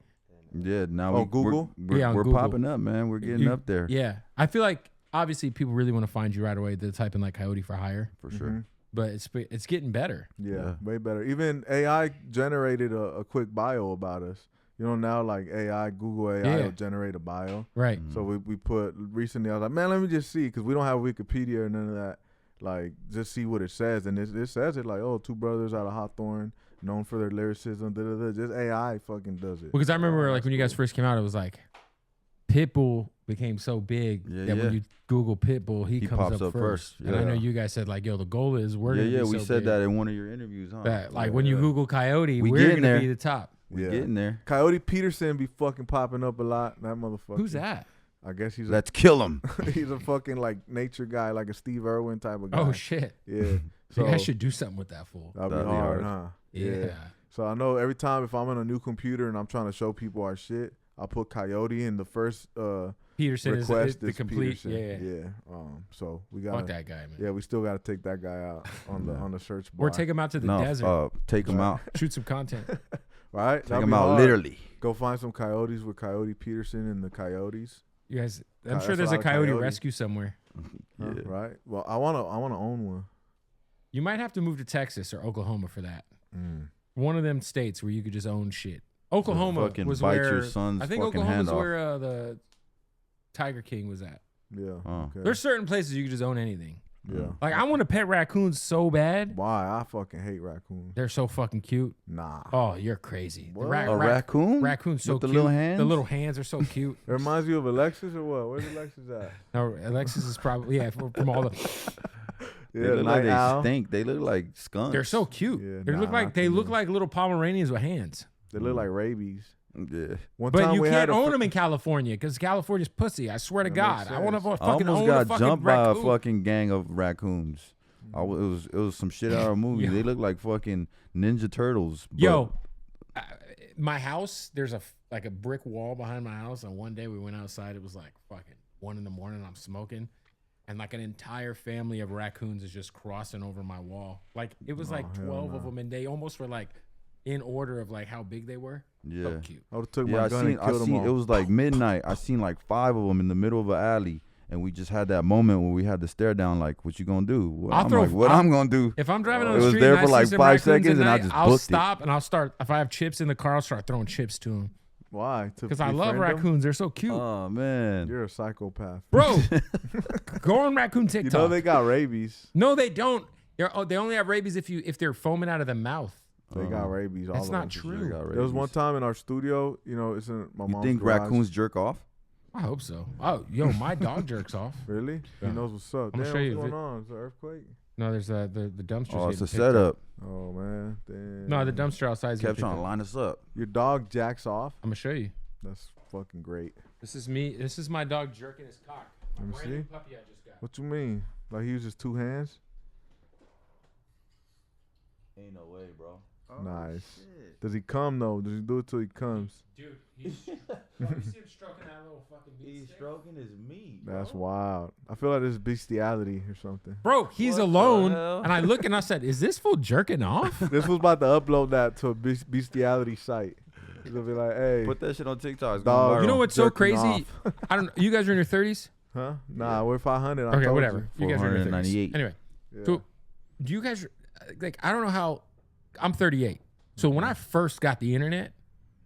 Yeah, now Google? We're Google. popping up, man. We're getting up there. Yeah. I feel like obviously people really want to find you right away. They type in like Coyote for hire. For sure. But it's getting better. Yeah, way better. Even AI generated a quick bio about us. You know, now like Google AI will generate a bio. Right. So we put recently, I was like, man, let me just see, because we don't have Wikipedia or none of that. Like, just see what it says. And it says it like, oh, 2 brothers out of Hawthorne, known for their lyricism. Just AI fucking does it. Because I remember like when you guys first came out, it was like Pitbull became so big that when you Google Pitbull, he comes up first. And I know you guys said like, yo, the goal is we're gonna be we so said big that in one of your interviews, huh? that like when you Google Coyote, we're gonna be the top. We're getting there. Coyote Peterson be fucking popping up a lot. That motherfucker. Who's that? I guess he's Let's kill him. he's a fucking like nature guy, like a Steve Irwin type of guy. Oh shit. Yeah. So you guys should do something with that fool. That'd be hard, huh? Yeah. So I know every time if I'm on a new computer and I'm trying to show people our shit, I'll put Coyote in the first Peterson request is the complete. Peterson. Yeah. So we got fuck that guy, man. Yeah, we still got to take that guy out on the search bar. Or take him out to the desert. Take him out. Shoot some content. Right? Take him out literally. Go find some coyotes with Coyote Peterson and the Coyotes. You guys, I'm sure there's a coyote rescue somewhere. Yeah. Right. Well, I wanna own one. You might have to move to Texas or Oklahoma for that. One of them states where you could just own shit. Oklahoma was bite where your son's I think fucking Oklahoma's hand where the Tiger King was at. Yeah. Okay. There's certain places you can just own anything. Yeah. Like I want to pet raccoons so bad. Why? I fucking hate raccoons. They're so fucking cute. Nah. Oh, you're crazy. A raccoon? Raccoon's so with the cute. little hands? The little hands are so cute. It reminds you of Alexis or what? Where's Alexis at? No, Alexis is probably from all the. They look like they stink. They look like skunks. They're so cute. Yeah, they look like little Pomeranians with hands. They look like rabies. Yeah. But you can't own them in California because California's pussy. I swear to God. I want to fucking own got a fucking jumped raccoon. by a fucking gang of raccoons. It was some shit out of a movie. They look like fucking Ninja Turtles. Yo, my house, there's a brick wall behind my house. And one day we went outside. It was like fucking 1 a.m. I'm smoking. And like an entire family of raccoons is just crossing over my wall. Like it was like 12 of them. And they almost were like in order of like how big they were. Yeah. So cute. I would took my gun and killed them all. It was like midnight. I seen like 5 of them in the middle of an alley. And we just had that moment where we had to stare down like, what you gonna do? What I'm gonna do? If I'm driving on it the was street there and for I like see 5 some raccoons seconds at and I night, just I'll booked stop and I'll start. If I have chips in the car, I'll start throwing chips to them. Why? Because I love raccoons. They're so cute. Oh man, You're a psychopath, bro. Go on raccoon TikTok. You know they got rabies. No, they don't. They only have rabies if they're foaming out of the mouth. They got rabies. That's not true. There was one time in our studio. You know, it's in my mom's You think garage. raccoons jerk off? I hope so. Oh, yo, my dog jerks off. Really? Yeah. He knows what's up. I'm gonna show you what's going on? Is there an earthquake? No, there's the dumpster. Oh, it's a setup. Oh man. Damn. No, the dumpster outside. Kept trying to line us up. Your dog jacks off. I'm gonna show you. That's fucking great. This is me. This is my dog jerking his cock. Let me Brand new see. puppy I just got. What you mean? Like he uses 2 hands? Ain't no way, bro. Nice. Shit. Does he come though? Does he do it till he comes? Dude, you see him stroking that little fucking meat He's stick? stroking his meat. Bro. That's wild. I feel like this is bestiality or something. Bro, he's alone, and I look and I said, "Is this fool jerking off?" This was about to upload that to a bestiality site. It'll be like, hey, Put that shit on TikTok. It's Dog. going viral. You know what's so Jerking crazy? I don't. You guys are in your 30s. huh? Nah, we're 500. I Okay, told whatever. You guys are in your 30s. 498. Anyway, You. Yeah. so do you guys like? I don't know how. I'm 38. So when I first got the internet,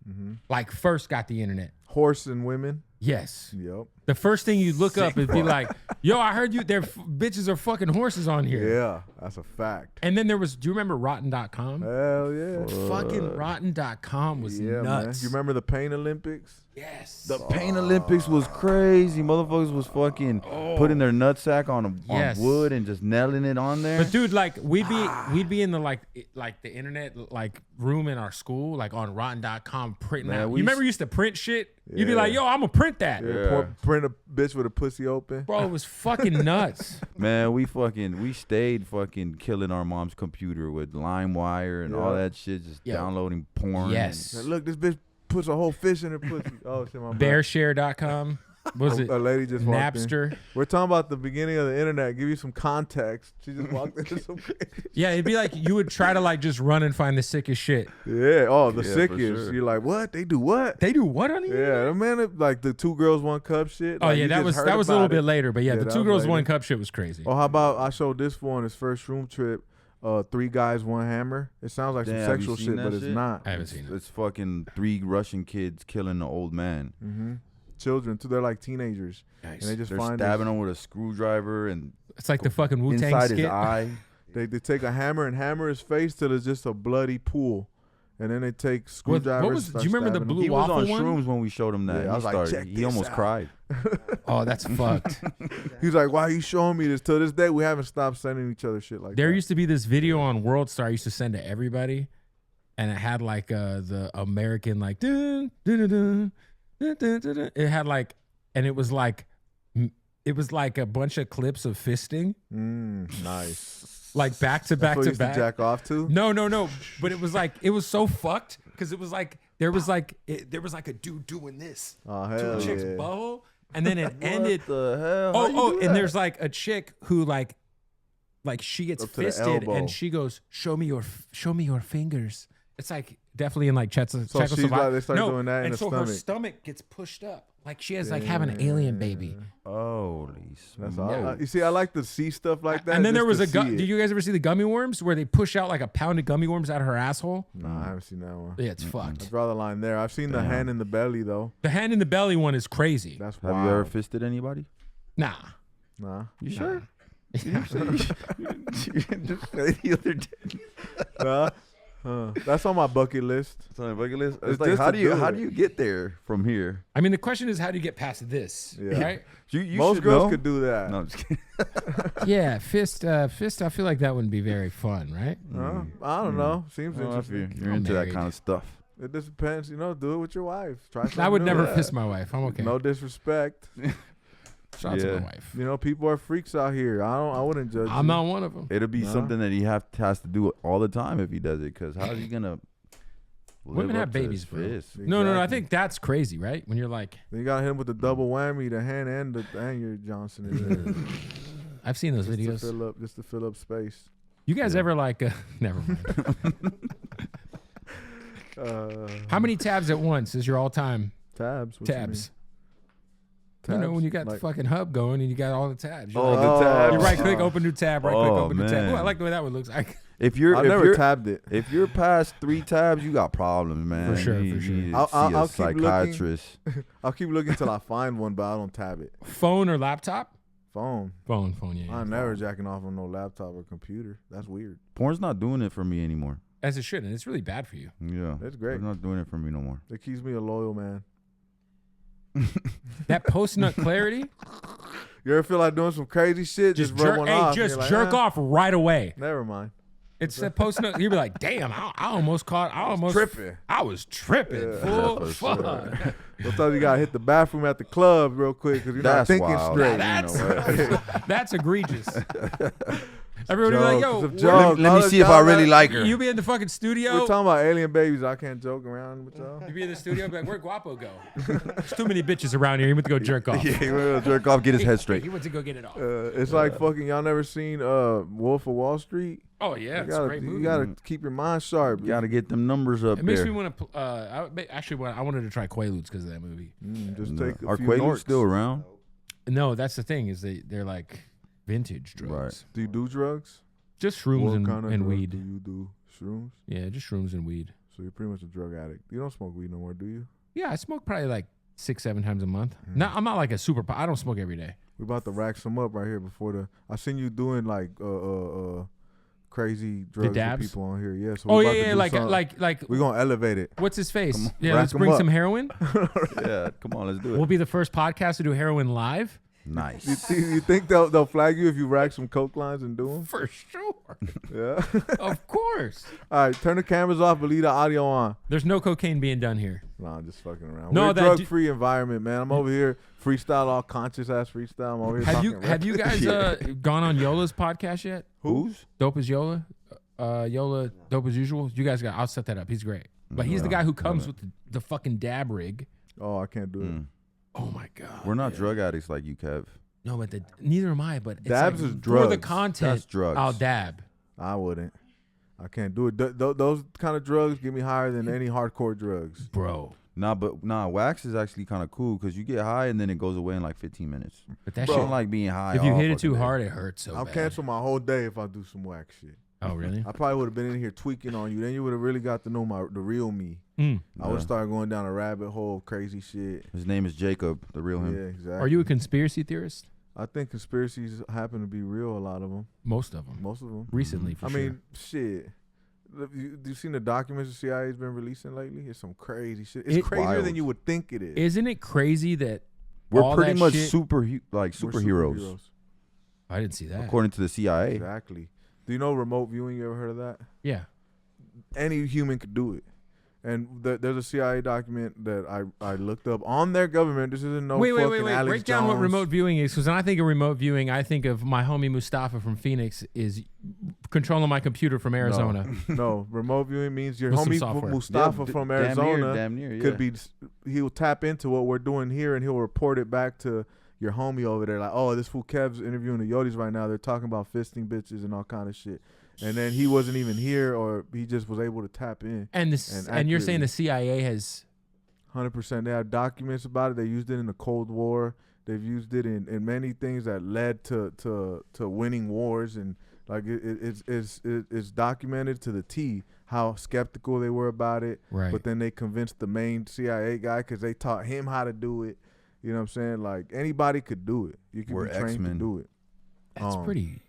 Mm-hmm. like first got the internet, Horse and women. yes, Yep. The first thing you look up is be like, yo, I heard you, bitches are fucking horses on here. Yeah, that's a fact. And then there was, do you remember Rotten.com? Hell yeah. Fucking Rotten.com was nuts. Man. You remember the Pain Olympics? Yes. The Pain Olympics was crazy. Motherfuckers was fucking putting their nutsack on wood and just nailing it on there. But dude, like we'd be in the like the internet like room in our school, like on Rotten.com printing out. You remember we used to print shit? You'd be like, yo, I'm gonna print that. Print a bitch with a pussy open. Bro, it was fucking nuts. Man, we stayed fucking killing our mom's computer with LimeWire and all that shit, just downloading porn. Yes. And look, this bitch puts a whole fish in her pussy. Oh shit, my bad. Bearshare.com. Was it a lady just walked Napster? In. We're talking about the beginning of the internet. Give you some context. She just walked into some crazy. Yeah, it'd be like you would try to like just run and find the sickest shit. Yeah. Oh, the sickest. Sure. You're like, what? They do what? They do what on here? Yeah, man. Like the 2 girls 1 cup shit. Oh like, yeah, that was a little bit later, but yeah, the 2 girls 1 cup shit was crazy. Oh, how about I showed this fool on his first room trip. 3 guys 1 hammer. It sounds like some sexual shit, but it's not. I haven't seen it. It's fucking 3 Russian kids killing an old man. Mm-hmm. Children too. They're like teenagers. Nice. And they're stabbing him with a screwdriver and it's like the fucking Wu-Tang inside skit. his eye. They take a hammer and hammer his face till it's just a bloody pool. And then they take screwdrivers. Do you remember the blue He was waffle on one? shrooms when we showed him that. Yeah, I was like, check he almost cried. Oh, that's fucked. He's like, why are you showing me this? Till this day, we haven't stopped sending each other shit like that. There used to be this video on World Star I used to send to everybody, and it had like the American like dun, dun, dun, dun, dun, dun, dun, dun. It had like, and it was like a bunch of clips of fisting. Nice. Like back to back to back. Jack off to? No. But it was like it was so fucked because it was like there was like a dude doing this to a chick's butthole, and then it ended. What the hell? And there's like a chick who like she gets fisted and she goes, show me your fingers. It's like definitely in like Czechoslovakia. Like, they start doing that in the her stomach gets pushed up. Like she has like having an alien baby. Holy That's smokes. all. You see, I like to see stuff like that. And then there was did you guys ever see the gummy worms where they push out like a pound of gummy worms out of her asshole? No, I haven't seen that one. Yeah, it's fucked. I draw the line there. I've seen the hand in the belly though. The hand in the belly one is crazy. That's Have you ever fisted anybody? Nah. You sure? Just the other day. That's on my bucket list. It's on my bucket list. It's It's like just how to do you get there from here? I mean, the question is, how do you get past this? Yeah. Right? You Most should girls know. could do that. No, I'm just kidding. Yeah, fist. I feel like that wouldn't be very fun, right? I don't know. Seems Well, if interesting. you're into that married. kind of stuff. It just depends. Do it with your wife. Try something I would new. never fist my wife. I'm okay. No disrespect. Shout out to my wife. People are freaks out here. I wouldn't judge. I'm not one of them. It'll be something that he has to do all the time if he does it. Because how's he gonna? Women live have up to babies, his bro. fist? No. I Exactly. think that's crazy, right? When you're like, Then you gotta hit him with the double whammy, the hand and your Johnson in I've seen those there. videos. Just to fill up space. You guys ever like? Never mind. How many tabs at once is your all-time Tabs? What you tabs? mean? You know when you got Like- the fucking hub going and you got all the tabs. You're Oh, like, the tabs. you right click, open new tab. Right click, Oh, open new tab. man. Ooh, I like the way that one looks like. If you're, I if never you're, tabbed it. if you're past 3 tabs, you got problems, man. For sure, You for sure. need to I'll see a keep looking. psychiatrist. I'll keep looking till I find one, but I don't tab it. Phone or laptop? Phone. Phone, yeah. I'm never jacking off on no laptop or computer. That's weird. Porn's not doing it for me anymore. As it should, and it's really bad for you. Yeah, That's great. It's not doing it for me no more. It keeps me a loyal man. That post-nut clarity, You ever feel like doing some crazy shit? Just rub one off. and just you're like, jerk off right away. Never mind. It's that post-nut. You'd be like, damn, I almost caught. I almost tripping. I was tripping. Fool. Fuck. Sometimes you gotta hit the bathroom at the club real quick because you're not That's thinking wild. straight. That's egregious. Everybody be like, yo, Jokes, where- jokes. Let me see if I really like her. you be in the fucking studio. We're talking about alien babies. I can't joke around with y'all. You be in the studio, be like, where'd Guapo go? There's too many bitches around here. He went to go jerk off. Yeah, he went to jerk off, get his head straight. He went to go get it off. It's like fucking. Y'all never seen Wolf of Wall Street? Oh yeah, it's a great movie. You gotta keep your mind sharp. You gotta get them numbers up It makes there. me want to. I wanted to try Quaaludes because of that movie. Just take a Are few Quaaludes Norks. still around? No, that's the thing is they're like vintage drugs. Right. Do you do drugs? Just shrooms What and, kind of and drugs weed. do you do? Shrooms? Yeah, just shrooms and weed. So you're pretty much a drug addict. You don't smoke weed no more, do you? Yeah, I smoked probably like 6-7 times a month. No, I'm not like a super. I don't smoke every day. We about to rack some up right here before I seen you doing like crazy drugs with people on here. Yeah. So like we're gonna elevate it. What's his face? Yeah, rack let's 'em bring up. some heroin. Yeah, come on, let's do it. We'll be the first podcast to do heroin live. Nice. You think they'll flag you if you rack some coke lines and do them? For sure. Yeah. Of course. All right, turn the cameras off, but leave the audio on. There's no cocaine being done here. Nah, I'm just fucking around. No, We're a that drug-free environment, man. I'm over here freestyle, all conscious ass freestyle. I'm over here Have you guys gone on Yola's podcast yet? Who's? Dope as Yola? Yola, Dope as Usual? You guys I'll set that up. He's great. But he's the guy who comes with the fucking dab rig. Oh, I can't do it. Oh my God. We're not drug addicts like you, Kev. No, but neither am I. But it's Dabs like, is for drugs. the content, That's drugs. I'll dab. I wouldn't. I can't do it. Those kind of drugs get me higher than any hardcore drugs. Bro. Wax is actually kind of cool because you get high and then it goes away in like 15 minutes. But that Bro, shit, I don't like being high. if you all hit it fucking too day. hard, it hurts so I'll bad. cancel my whole day if I do some whack shit. Oh, really? I probably would have been in here tweaking on you. Then you would have really got to know the real me. Mm. I would have started going down a rabbit hole of crazy shit. His name is Jacob, the real him. Yeah, exactly. Are you a conspiracy theorist? I think conspiracies happen to be real, a lot of them. Most of them. Most of them. Recently, for I sure. mean, shit. You seen the documents the CIA's been releasing lately? It's some crazy shit. It's crazier wild. than you would think it is. Isn't it crazy that We're all pretty that much shit- superheroes, We're superheroes. I didn't see that. according to the CIA. Exactly. Do you know remote viewing? You ever heard of that? Yeah. Any human could do it. And there's a CIA document that I looked up on their government. This isn't no Wait. fucking Alex Break down what Jones. remote viewing is, because when I think of remote viewing, I think of my homie Mustafa from Phoenix is controlling my computer from Arizona. No, remote viewing means your With some homie software. Mustafa Yeah, from damn Arizona damn near, yeah. could be. He'll tap into what we're doing here and he'll report it back to your homie over there. Like, oh, this fool Kev's interviewing the Yodies right now. They're talking about fisting bitches and all kind of shit. And then he wasn't even here, or he just was able to tap in. And you're saying the CIA has 100%. They have documents about it. They used it in the Cold War. They've used it in many things that led to winning wars, and like it's documented to the T how skeptical they were about it. Right. But then they convinced the main CIA guy because they taught him how to do it. You know what I'm saying? Like anybody could do it. You can We're be trained X-Men. to do it. That's pretty.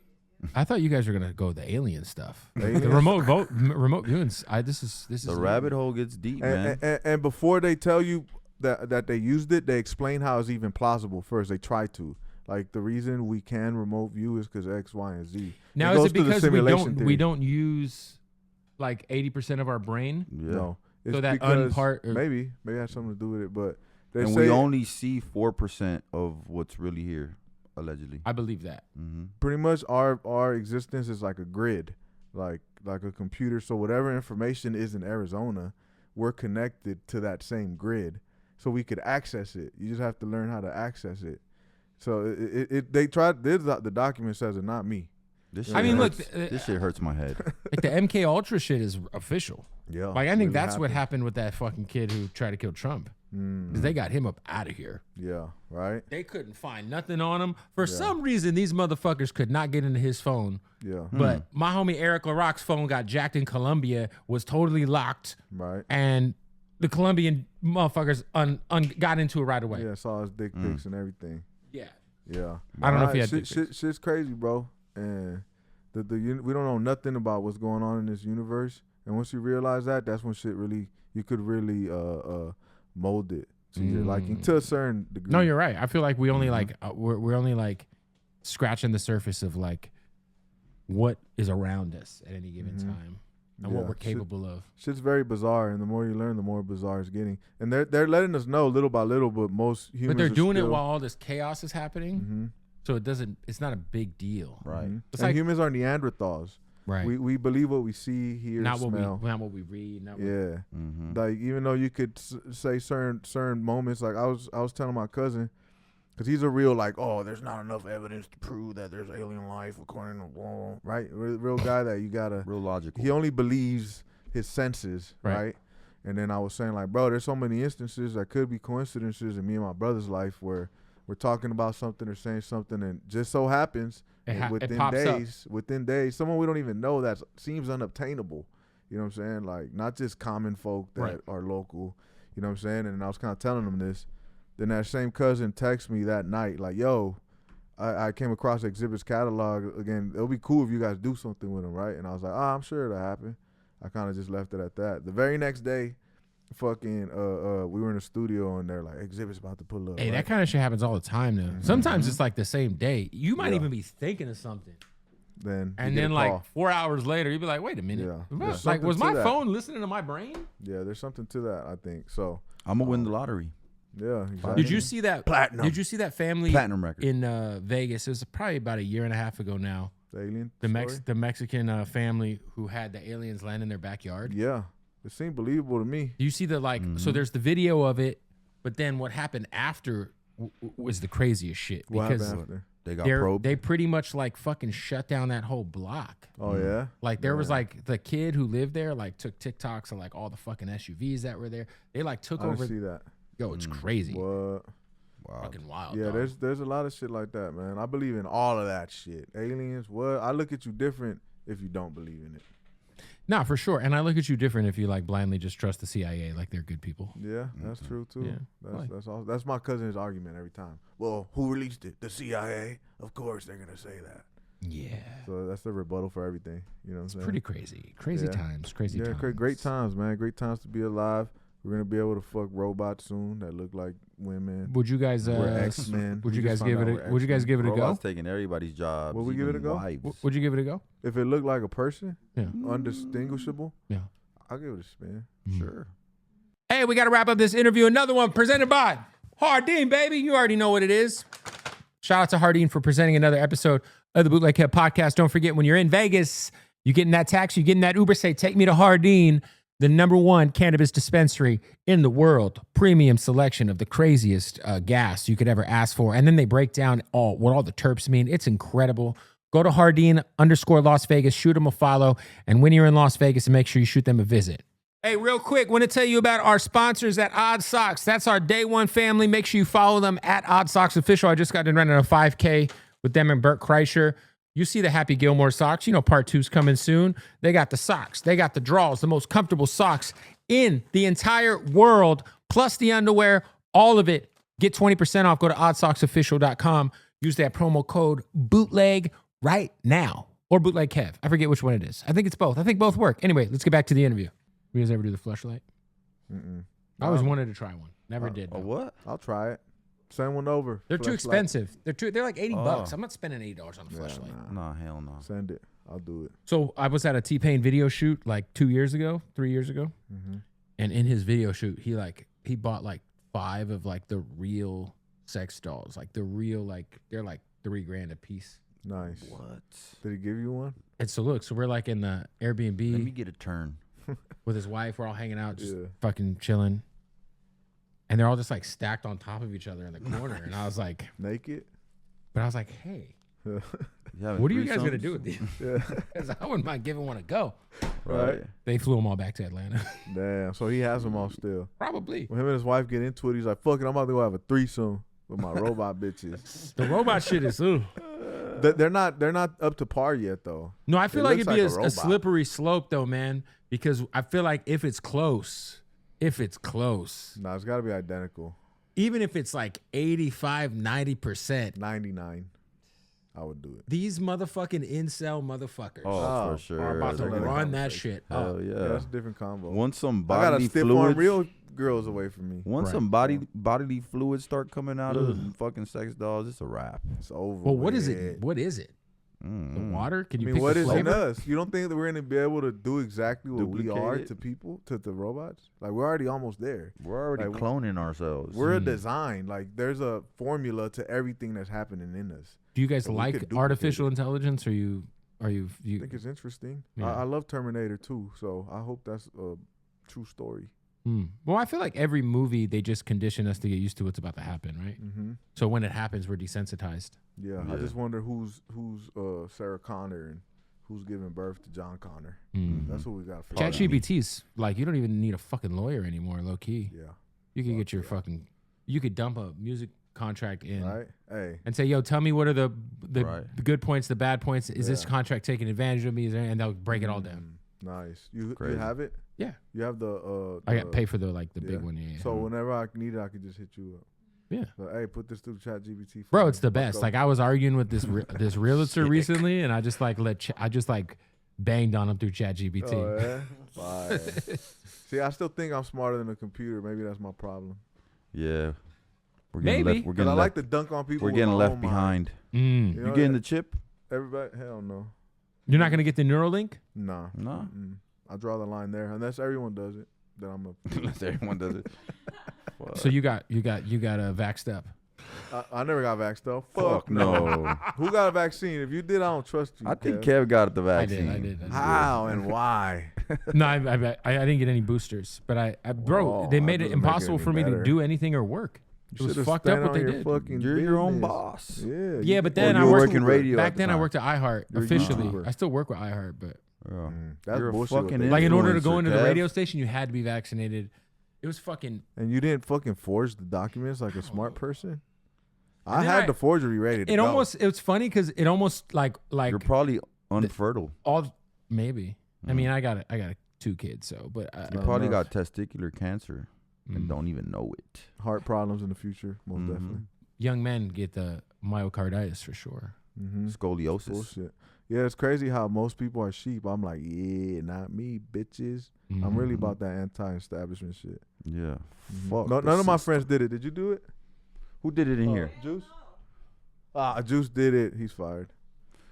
I thought you guys were gonna go the alien stuff. Aliens? The remote viewings. This is The rabbit hole gets deep, man. And before they tell you that they used it, they explain how it's even plausible first. They try to. Like the reason we can remote view is because X, Y, and Z. Now is it because we don't use like 80% of our brain? Yeah. No. It's So that because unpart- maybe it has something to do with it, but they And say we only see 4% of what's really here, allegedly. I believe that. Mm-hmm. pretty much our existence is like a grid, like a computer. So whatever information is in Arizona, we're connected to that same grid, so we could access it. You just have to learn how to access it. So they tried. The document says it, not me. This I shit mean, look, hurts. This shit hurts my head. Like the MK Ultra shit is official. Yeah, Like I think really that's what happened with that fucking kid who tried to kill Trump. Because they got him up out of here. Yeah, right. They couldn't find nothing on him. For some reason, these motherfuckers could not get into his phone. Yeah, But my homie Eric LaRock's phone got jacked in Colombia, was totally locked, right. and the Colombian motherfuckers got into it right away. Yeah, saw his dick pics and everything. Yeah. Yeah, I don't know if he had dick pics. shit's crazy, bro. And we don't know nothing about what's going on in this universe. And once you realize that, that's when shit really you could really mold it to your liking to a certain degree. No, you're right. I feel like we only like we're only like scratching the surface of like what is around us at any given time and what we're capable of. Shit's very bizarre, and the more you learn, the more bizarre it's getting. And they're letting us know little by little, but most humans. But they're are doing it still, while all this chaos is happening, so it's not a big deal. Right. It's And like humans are Neanderthals. right. We believe what we see, hear, not smell. what we read. Not what Yeah. Mm-hmm. Like even though you could say certain moments, like I was telling my cousin, because he's a real like, oh, there's not enough evidence to prove that there's alien life according to law, right? Real guy that you gotta. Real logical. He only believes his senses, Right. right? And then I was saying like, bro, there's so many instances that could be coincidences in me and my brother's life where we're talking about something or saying something, and just so happens it within pops up. days, someone we don't even know that seems unobtainable. You know what I'm saying? Like not just common folk that Right. are local. You know what I'm saying? And I was kind of telling them this. Then that same cousin texted me that night, like, yo, I came across Exhibit's catalog again. It'll be cool if you guys do something with him, right? And I was like, I'm sure it'll happen. I kind of just left it at that. The very next day, fucking, we were in the studio and they're like, Exhibit's about to pull up. Hey, right? that kind of shit happens all the time though. Sometimes it's like the same day. You might Yeah. even be thinking of something. Then And you get then a like call. 4 hours later, you'd be like, wait a minute. Yeah. Like, There's something was to my that. phone listening to my brain? Yeah, there's something to that, I think. So, I'm gonna win the lottery. yeah. Exactly. Did you see that? Platinum. Did you see that family Platinum record. in Vegas? It was probably about a year and a half ago now. The alien The story? Mexican family who had the aliens land in their backyard. Yeah. It seemed believable to me. Do you see the so there's the video of it, but then what happened after was the craziest shit What because happened after? They got probed. they pretty much like fucking shut down that whole block. Oh, yeah? Like there was like the kid who lived there like took TikToks of like all the fucking SUVs that were there. They like took I didn't over. see that. Yo, it's crazy. What? Wow. Fucking wild. Yeah, dog. there's a lot of shit like that, man. I believe in all of that shit. Aliens, what? I look at you different if you don't believe in it. Nah, for sure. And I look at you different if you like blindly just trust the CIA like they're good people. Yeah, that's true too. Yeah. That's all. That's my cousin's argument every time. Well, who released it? The CIA. Of course they're gonna say that. Yeah. So that's the rebuttal for everything. You know what I'm saying? Pretty crazy. Crazy Yeah. times. Crazy Yeah, times. great times, man. Great times to be alive. We're gonna be able to fuck robots soon that look like women. Would you guys We're X-Men. would We you guys just give it found out a we're would you guys X-Men. give it a go? Robots taking everybody's jobs. Would we give it a even go? wives. Would you give it a go? If it looked like a person, Yeah. undistinguishable, Yeah. I'll give it a spin. Sure. Hey, we got to wrap up this interview. Another one presented by Hardeen, baby. You already know what it is. Shout out to Hardeen for presenting another episode of the Bootleg Kev podcast. Don't forget, when you're in Vegas, you get in that taxi, you get in that Uber, say, take me to Hardeen, the #1 cannabis dispensary in the world. Premium selection of the craziest gas you could ever ask for. And then they break down what all the terps mean. It's incredible. Go to Hardeen_Las Vegas, shoot them a follow. And when you're in Las Vegas, make sure you shoot them a visit. Hey, real quick, want to tell you about our sponsors at Odd Socks. That's our day one family. Make sure you follow them at Odd Socks Official. I just got done running a 5K with them and Burt Kreischer. You see the Happy Gilmore socks. You know part 2's coming soon. They got the socks. They got the draws, the most comfortable socks in the entire world, plus the underwear, all of it. Get 20% off. Go to oddsocksofficial.com. Use that promo code BOOTLEG right now. Or Bootleg Kev. I forget which one it is. I think it's both. I think both work. Anyway, let's get back to the interview. You guys ever do the fleshlight? I always wanted to try one. Never did. A though. what? I'll try it. Send one over. They're too Fleshlight. expensive. They're like $80. I'm not spending $80 on a fleshlight. Nah, hell no. Send it. I'll do it. So I was at a T-Pain video shoot like 3 years ago, and in his video shoot, he bought like 5 of like the real sex dolls, like the real they're like $3,000 a piece. Nice. What? Did he give you one? And so look, so we're like in the Airbnb Let me get a turn. with his wife. We're all hanging out, just Yeah. fucking chilling, and they're all just like stacked on top of each other in the corner. And I was like, Naked? hey, You having what are you guys gonna threesomes? do with these? Yeah. 'Cause I wouldn't mind giving one a go. Right. They flew them all back to Atlanta. Damn. So he has them all still. Probably. When him and his wife get into it, he's like, fuck it, I'm about to go have a threesome with my robot bitches. The robot shit is They're not up to par yet though. No, I feel It like looks it'd be like a a robot. slippery slope though, man. Because I feel like if it's close, Nah, it's gotta be identical. even if it's like 85, 90%, 99. I would do it. these motherfucking incel motherfuckers Oh, Oh, for sure. are about to That's another run that conversation. shit Hell up. yeah. Yeah, that's a different combo. Once some I gotta bodily stiff arm fluids, real girls away from me. once Right. some bodily fluids start coming out of the fucking sex dolls, it's a wrap. It's over. Well, what is with. it? What is it? The water? Can I you mean, pick what the is in flavor? us? You don't think that we're gonna be able to do exactly what we Duplicate are it? to people, to the robots? Like we're already almost there. We're already Like, cloning ourselves. We're a design. Like there's a formula to everything that's happening in us. Do you guys So we like could duplicate artificial it. intelligence? Or you I think it's interesting. Yeah. I love Terminator too, so I hope that's a true story. Well, I feel like every movie they just condition us to get used to what's about to happen, right? Mm-hmm. So when it happens, we're desensitized. Yeah, I Yeah. just wonder who's Sarah Connor and who's giving birth to John Connor. That's what we got to figure out. ChatGPT's like you don't even need a fucking lawyer anymore, low key. Yeah, You could get your you could dump a music contract in right. Hey, and say, "Yo, tell me what are the Right. the good points, the bad points? Is this Yeah. contract taking advantage of me?" And they'll break it all down. nice. You Crazy. have it? Yeah, You have the I got paid for the big yeah. one. Yeah. So whenever I need it, I can just hit you up. Yeah. So, hey, put this through ChatGPT. Bro, it's the best. Like I was arguing with this this realtor recently, and I just like banged on him through ChatGPT. Oh, yeah? Fire. See, I still think I'm smarter than a computer. Maybe that's my problem. Yeah. We're Maybe. We're Because getting I left, like to dunk on people. we're with getting my left own behind. mind. Mm. You know You getting the that? chip? Everybody? Hell no. You're not gonna get the Neuralink? Nah. No. I draw the line there. Unless everyone does it, then I'm a. Unless everyone does it. So you got vaxxed up. I never got vaxxed though. Fuck no. Who got a vaccine? If you did, I don't trust you. I think Kev. Kev got the vaccine. I did. How and why? No, I didn't get any boosters, but bro, Oh, they that made it doesn't make it impossible any for me to better. do anything or work. It was Should've fucked up stand what on they your did. fucking You're your own business. boss. Yeah. Yeah, but Or then you I were worked working radio. back at the then. I time. worked at iHeart You're a officially. YouTuber. I still work with iHeart, but Yeah. That's You're a bullshit what fucking they like in order to influencer, go into the Kev. radio station, you had to be vaccinated. It was fucking. And you didn't fucking forge the documents like a smart person. I then had I- the forgery ready to It go. almost. It was funny because it almost like You're probably unfertile. all maybe. I mean, I got 2 kids, so but You Not probably enough. got testicular cancer and don't even know it. Heart problems in the future, most definitely. young men get the myocarditis for sure. Scoliosis. Bullshit. Yeah, it's crazy how most people are sheep. I'm like, yeah, not me, bitches. I'm really about that anti-establishment shit. Yeah. Fuck. No, the none of my system. friends did it. Did you do it? Who did it in here? Juice? Juice did it. He's fired.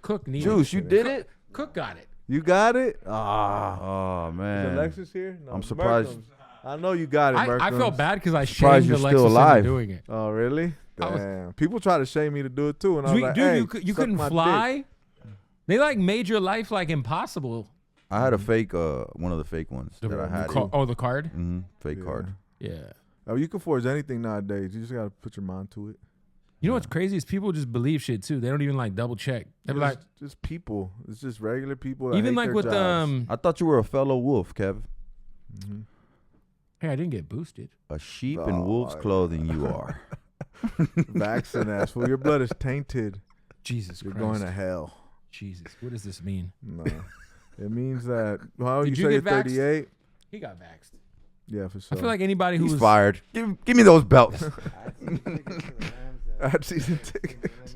Cook needed Juice, you did it? Cook got it. You got it? Oh Is man. Alexis here? No, I'm surprised. Merkham's. I know you got it, I felt Merkham's. bad because I Surprised shamed you're Alexis still into alive. doing it. Oh, really? I was- Damn. People try to shame me to do it too. And I was like, Dude, hey, you suck couldn't my dick. fly. They like made your life like impossible. I had a fake, one of the fake ones that I had. The card. Fake Yeah. card. Yeah. Oh, you can forge anything nowadays. You just got to put your mind to it. You know what's crazy is people just believe shit too. They don't even like double check. They're It's like just people. It's just regular people. That even hate like their with jobs. I thought you were a fellow wolf, Kev. Hey, I didn't get boosted. A sheep in wolf's clothing you are. Vaccine ass. Well, your blood is tainted. Jesus You're Christ. going to hell. Jesus. What does this mean? No. It means that. How Did you you say you're get vaxxed? 38? He got vaxxed. Yeah, for sure. I feel like anybody who He's was fired. Give me those belts. I had season tickets.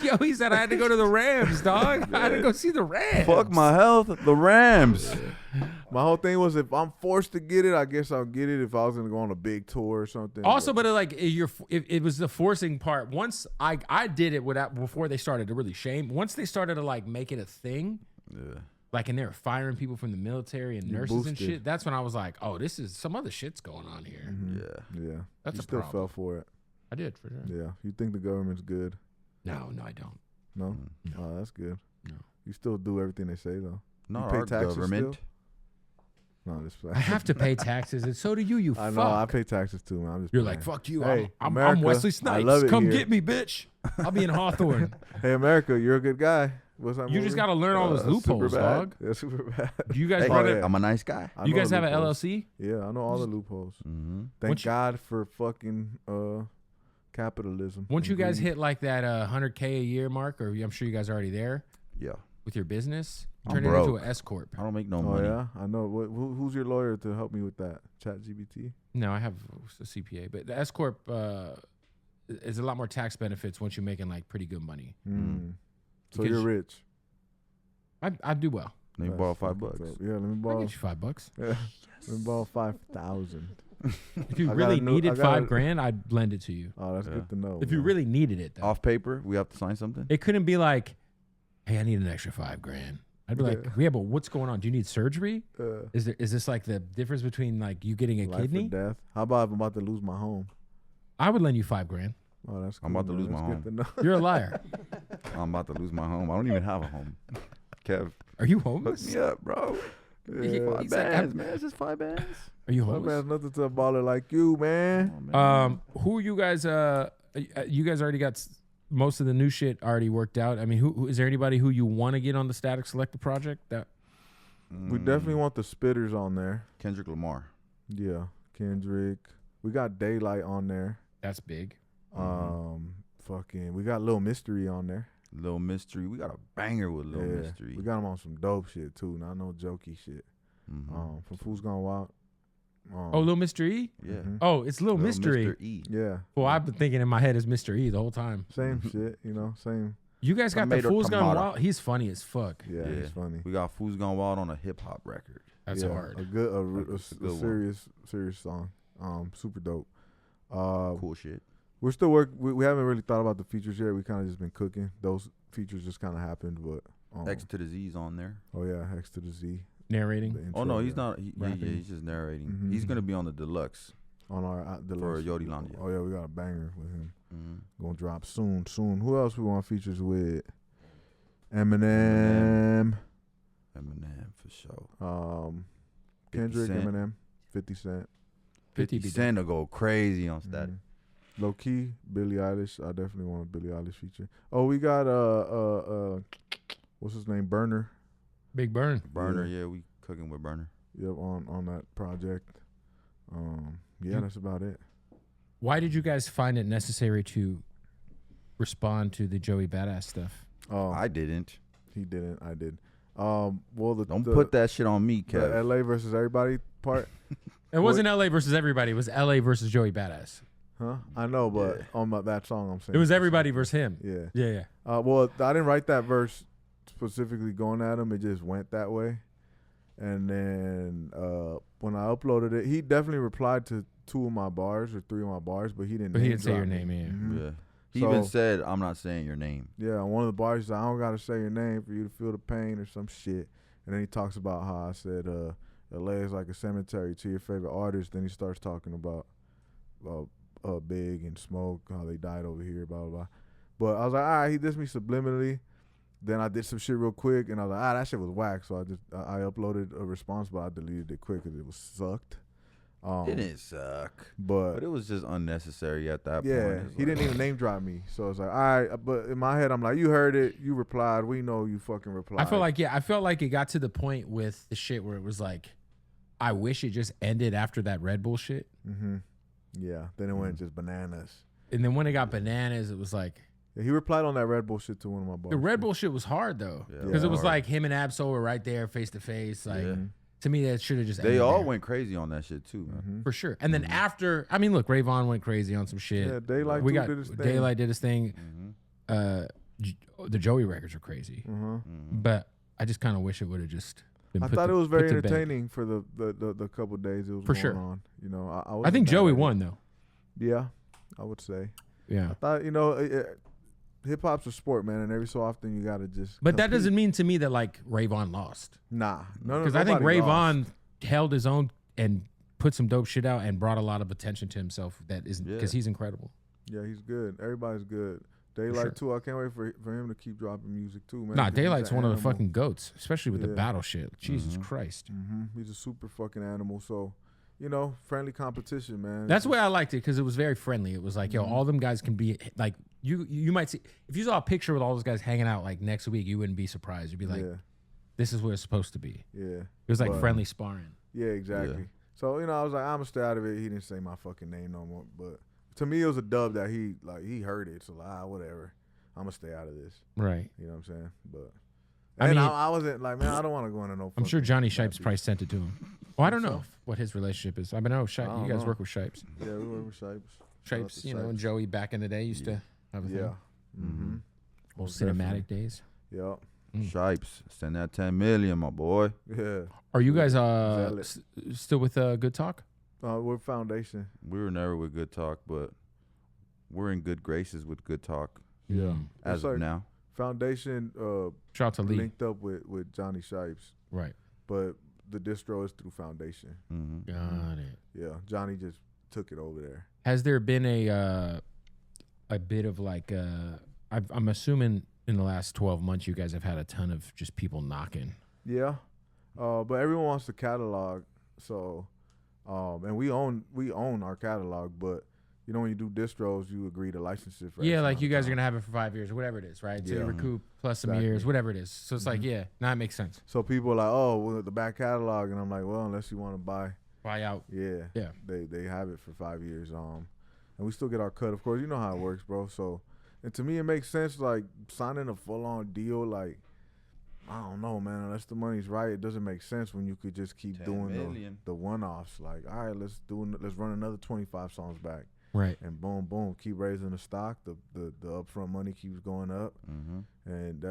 Yo, he said I had to go to the Rams, dog. I had to go see the Rams. Fuck my health. The Rams. My whole thing was if I'm forced to get it, I guess I'll get it if I was going to go on a big tour or something. Also, but it was the forcing part. Once I did it without before they started to really shame. Once they started to like make it a thing, like and they were firing people from the military and nurses and boosted. shit. That's when I was like, oh, this is some other shit's going on here. Yeah. That's you a still problem. fell for it. I did for sure. Yeah. You think the government's good? No, I don't. No? Oh, that's good. No. You still do everything they say, though. Not pay our taxes government. still? No, just I have to pay taxes, and so do you. You I fuck. know. I pay taxes too, man. I'm just You're playing. like, fuck you. Hey, I'm America, Wesley I Snipes. love it Come here. get me, bitch. I'll be in Hawthorne. Hey, America, you're a good guy. What's that You just movie? got to learn all those loopholes, Superbad. dog. Yeah, super bad. Do you guys Hey, run it? I'm a nice guy. I You know guys the have an loopholes. LLC? Yeah, I know all the loopholes. Thank Once you- God for fucking capitalism. Once and you guys greed. hit like that $100K a year mark, or I'm sure you guys are already there Yeah. with your business, I'm turn it into broke. an S corp. I don't make no Oh money. yeah, I know. Who's your lawyer to help me with that? ChatGPT. No, I have a CPA, but the S corp is a lot more tax benefits once you're making like pretty good money. So Because- you're rich. I do well. Let me That's borrow fucking $5. dope. Yeah, let me I'll borrow. get you $5. Yeah, let me borrow 5,000. If you I got really a new- needed I got a- $5,000, I'd lend it to you. Oh, that's Yeah. good to know. If you man. really needed it, though. Off paper, we have to sign something. It couldn't be like, hey, I need an extra $5,000. I'd be like, yeah, but what's going on? Do you need surgery? Is this like the difference between like you getting a life kidney? or death. How about if I'm about to lose my home? I would lend you $5,000. Oh, that's. I'm cool, about to man. lose my That's home. good to know. You're a liar. I'm about to lose my home. I don't even have a home. Kev, Are you hook homeless? me up, bro. Yeah. He's like, $5 man. It's just $5. Are you My homeless? man's nothing to a baller like you, man. Oh, man. Who you guys? You guys already got most of the new shit already worked out. I mean, who is there anybody who you want to get on the Static Selector project? That We definitely want the spitters on there. Kendrick Lamar. Yeah, Kendrick. We got Daylight on there. that's big. Fucking. We got Lil Mystery on there. Lil Mystery. We got a banger with Lil Yeah, Mystery. we got him on some dope shit too. Not no jokey shit. From Fools Gone Wild. Oh, Lil Mr. E? Yeah. Oh, it's Lil Mr. E. Mr. E. Yeah. Well, I've been thinking in my head is Mr. E the whole time. Same shit, you know, same. You guys got the Tomato, Fool's Gone tomato. Wild. He's funny as fuck. Yeah, it's funny. We got Fool's Gone Wild on a hip hop record. That's yeah, hard. A good, That's a good one. serious song. Super dope. Cool shit. We're still we haven't really thought about the features yet. We kind of just been cooking. Those features just kind of happened, but X to the Z's on there. Oh yeah, X to the Z. Narrating. The intro, Oh no, he's yeah. not. Yeah, he's just narrating. Mhm. He's gonna be on the deluxe On our for Yodies. Yeah. Oh yeah, we got a banger with him. Mm-hmm. Gonna drop soon. Who else we want features with? Eminem. Eminem for sure. 50 Kendrick, Cent. Eminem, 50 Cent. 50 Cent will go crazy on static. Low key, Billie Eilish. I definitely want a Billie Eilish feature. Oh, we got what's his name? Burner. Big Burn. Burner, yeah, we cooking with Burner. Yep, on that project. Yeah, that's about it. Why did you guys find it necessary to respond to the Joey Badass stuff? I didn't. He didn't. I did. Well, Don't put that shit on me, the Kev. LA versus everybody part. It wasn't LA versus everybody. It was LA versus Joey Badass. Huh? I know, but on that song, I'm saying It was everybody versus him. Yeah. Yeah, yeah. Well, I didn't write that verse specifically going at him. It just went that way. And then when I uploaded it, he definitely replied to 2 of my bars or 3 of my bars, but he didn't. But he didn't say drop your me. name, yeah. Mhm. Yeah. He So- even said, "I'm not saying your name." Yeah, on one of the bars, he's like, I don't gotta say your name for you to feel the pain or some shit. And then he talks about how I said LA is like a cemetery to your favorite artist. Then he starts talking about Big and Smoke, how they died over here, blah blah blah. But I was like, all right, he dissed me subliminally. Then I did some shit real quick, and I was like, that shit was whack. So I uploaded a response, but I deleted it quick because it was sucked. It didn't suck, But but it was just unnecessary at that point. yeah, It's he didn't even name drop me. So it's like, all right. But in my head, I'm like, you heard it, you replied. We know you fucking replied. I felt like it got to the point with the shit where it was like, I wish it just ended after that Red Bull shit. Mm-hmm. Yeah. Then it went just bananas. And then when it got bananas, it was like, Yeah, he replied on that Red Bull shit to one of my bars. the Red Bull shit was hard though. Yeah, Because it was hard. like him and Absol were right there face to face. Like, Yeah. to me, that should have just They ended all there. went crazy on that shit too, man. Mm-hmm. For sure. And then after, I mean, look, Ray Vaughn went crazy on some shit. Yeah, Daylight we too got did his thing. Daylight did his thing. Mm-hmm. The Joey records are crazy, Uh-huh. but I just kind of wish it would have just been. I put thought to- it was very put to bed. entertaining for the couple of days it was For going sure. on. You know, I I think wasn't Joey mad at it. won though. Yeah, I would say. Yeah, I thought, hip hop's a sport, man, and every so often you gotta just. but that compete. doesn't mean to me that like Ray Vaughn lost, Nah, no, because I think Ray Vaughn held his own and put some dope shit out and brought a lot of attention to himself. That is because he's incredible. Yeah, he's good. Everybody's good. Daylight sure. too. I can't wait for him to keep dropping music too, man. Nah, 'cause he's Daylight's an one of the animal. fucking goats, especially with the Yeah. battle shit. Jesus Christ. He's a super fucking animal. So, friendly competition, man. That's why I liked it, because it was very friendly. It was like, yo, all them guys can be like, you might see, if you saw a picture with all those guys hanging out like next week, you wouldn't be surprised. You'd be like, Yeah, this is what it's supposed to be. yeah, It was like But- friendly sparring. yeah, exactly. Yeah. So I was like, I'm gonna stay out of it. He didn't say my fucking name no more. But to me, it was a dub that he heard it. So whatever. I'm gonna stay out of this. Right. You know what I'm saying? But I and mean- I wasn't like, man, I don't want to go into no. I'm sure fucking Johnny rap Shipes beef. probably sent it to him. Well, I don't know so? what his relationship is. I mean, I don't you guys know. work with Shipes. Yeah, we were with Shipes. Shipes, and Joey back in the day used to have a thing. Yeah. Mm-hmm. Old Most cinematic definitely. days. Yeah. Shipes, send that 10 million, my boy. Yeah. Are you guys Zealot. still with Good Talk? We're Foundation. We were never with Good Talk, but we're in good graces with Good Talk Yeah. as It's of like now. Foundation Shout out to Lee. linked up with Johnny Shipes, Right. but the distro is through Foundation. Mm-hmm. Got it. Yeah. Johnny just took it over there. Has there been a bit of like I'm assuming in the last 12 months you guys have had a ton of just people knocking. Yeah. But everyone wants the catalog, so and we own our catalog, but when you do distros, you agree to license it for Yeah, X like amount you of guys are time. gonna have it for 5 years or whatever it is, right? So you Yeah. recoup plus some Exactly. years, whatever it is. So it's like, yeah, now it makes sense. So people are like, oh, well, the back catalog, and I'm like, well, unless you want to buy, Buy out. yeah, Yeah. they have it for 5 years, and we still get our cut, of course. You know how it works, bro. So, and to me, it makes sense, like signing a full on deal, like I don't know, man. Unless the money's right, it doesn't make sense when you could just keep doing the one-offs. Like, all right, let's run another 25 songs back. Right. And boom, boom, keep raising the stock. The upfront money keeps going up, and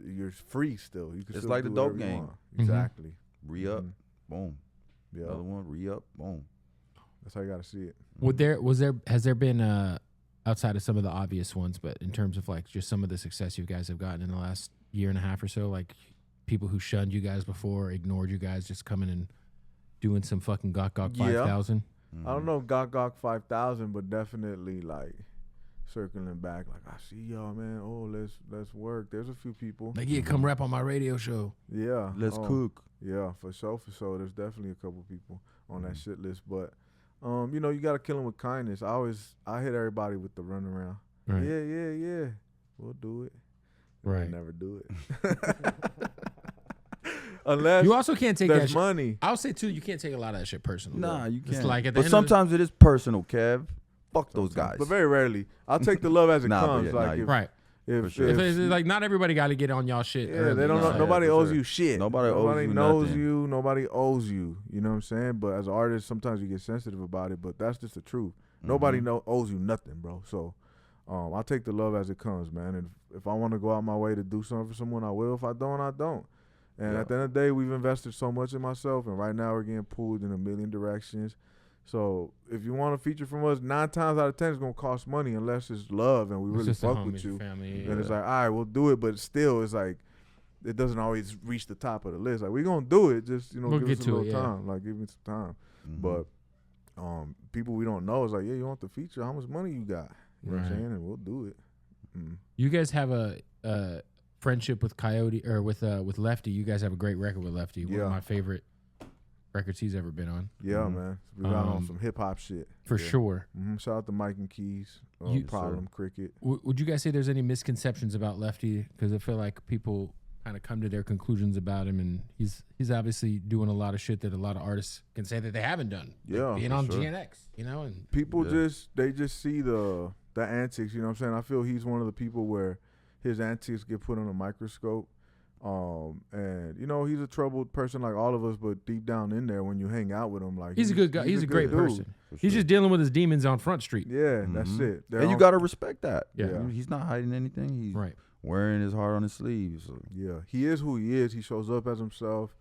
you're free still. You can. It's still like the dope game. Exactly. Re-up, boom. Yeah. Another one, re-up, boom. That's how you got to see it. Has there been outside of some of the obvious ones, but in terms of like just some of the success you guys have gotten in the last year and a half or so, like people who shunned you guys before, ignored you guys, just coming and doing some fucking Gok 5000? I don't know if Gok 5000, but definitely like circling back. Like, I see y'all, man. Oh, let's work. There's a few people. Like, yeah, come rap on my radio show. Yeah. Let's cook. Yeah, for sure. There's definitely a couple people on that shit list, but you know, you gotta kill them with kindness. I hit everybody with the runaround. Right. Yeah. We'll do it. Right. Never do it. Unless you also can't take there's that money. I'll say too, you can't take a lot of that shit personal. Nah, you can't. It's like at the but end sometimes it is personal, Kev. Fuck those guys. But very rarely. I'll take the love as it comes. right. If it's like not everybody got to get on y'all shit. Yeah, early, they don't know. Nobody owes you shit. Nobody owes you knows nothing. you. Nobody owes you. You know what I'm saying? But as an artist, sometimes you get sensitive about it. But that's just the truth. Nobody owes you nothing, bro. So I'll take the love as it comes, man. And if I want to go out my way to do something for someone, I will. If I don't, I don't. And at the end of the day, we've invested so much in myself, and right now we're getting pulled in a million directions. So if you want a feature from us, 9 times out of 10 it's gonna cost money unless it's love and we really fuck with you. Family, and it's like, all right, we'll do it, but still, it's like it doesn't always reach the top of the list. Like, we're gonna do it, just give us a little time. Like, give me some time. But people we don't know is like, yeah, you want the feature? How much money you got? You know what I'm saying? And we'll do it. You guys have a friendship with Coyote or with Lefty. You guys have a great record with Lefty. One of my favorite records he's ever been on. Yeah, man. We got on some hip hop shit. For sure. Shout out to Mike and Keys, Problem, Cricket. Would you guys say there's any misconceptions about Lefty? Because I feel like people kind of come to their conclusions about him, and he's obviously doing a lot of shit that a lot of artists can say that they haven't done. Yeah, like being on GNX, you know, and people just see the antics. You know what I'm saying? I feel he's one of the people where his antics get put on a microscope. And you know, he's a troubled person like all of us, but deep down in there, when you hang out with him, like he's a good guy. He's a great person. He's just dealing with his demons on Front Street. Yeah, that's it. And you gotta respect that. Yeah. He's not hiding anything. He's wearing his heart on his sleeve. So. Yeah, he is who he is. He shows up as himself.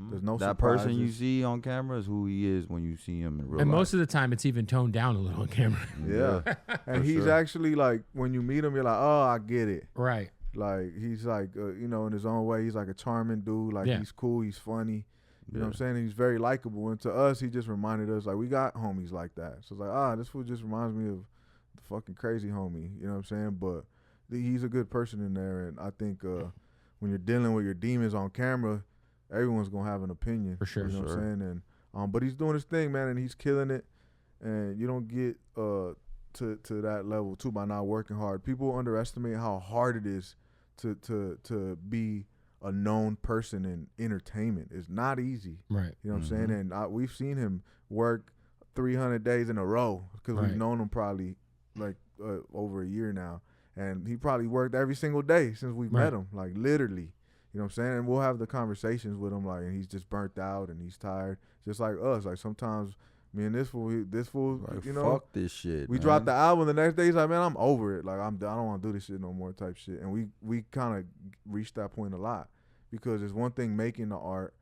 There's no that surprises. person you see on camera is who he is when you see him in real life. And most of the time, it's even toned down a little on camera. Yeah, and he's actually like, when you meet him, you're like, oh, I get it. Right. Like, he's like, you know, in his own way, he's like a charming dude. Like, he's cool, he's funny. You know what I'm saying? And he's very likable. And to us, he just reminded us, like, we got homies like that. So it's like, this fool just reminds me of the fucking crazy homie. You know what I'm saying? But he's a good person in there. And I think when you're dealing with your demons on camera, everyone's going to have an opinion. For sure. You know what I'm saying? And but he's doing his thing, man, and he's killing it. And you don't get to that level, too, by not working hard. People underestimate how hard it is to be a known person in entertainment. It's not easy. Right. You know what I'm saying? And we've seen him work 300 days in a row because we've known him probably like over a year now. And he probably worked every single day since we've met him, like literally. You know what I'm saying? And we'll have the conversations with him, like, and he's just burnt out and he's tired, just like us. Like, sometimes me and this fool, like, you know, fuck this shit. We dropped the album the next day. He's like, man, I'm over it. Like, I don't want to do this shit no more, type shit. And we kind of reached that point a lot because there's one thing making the art.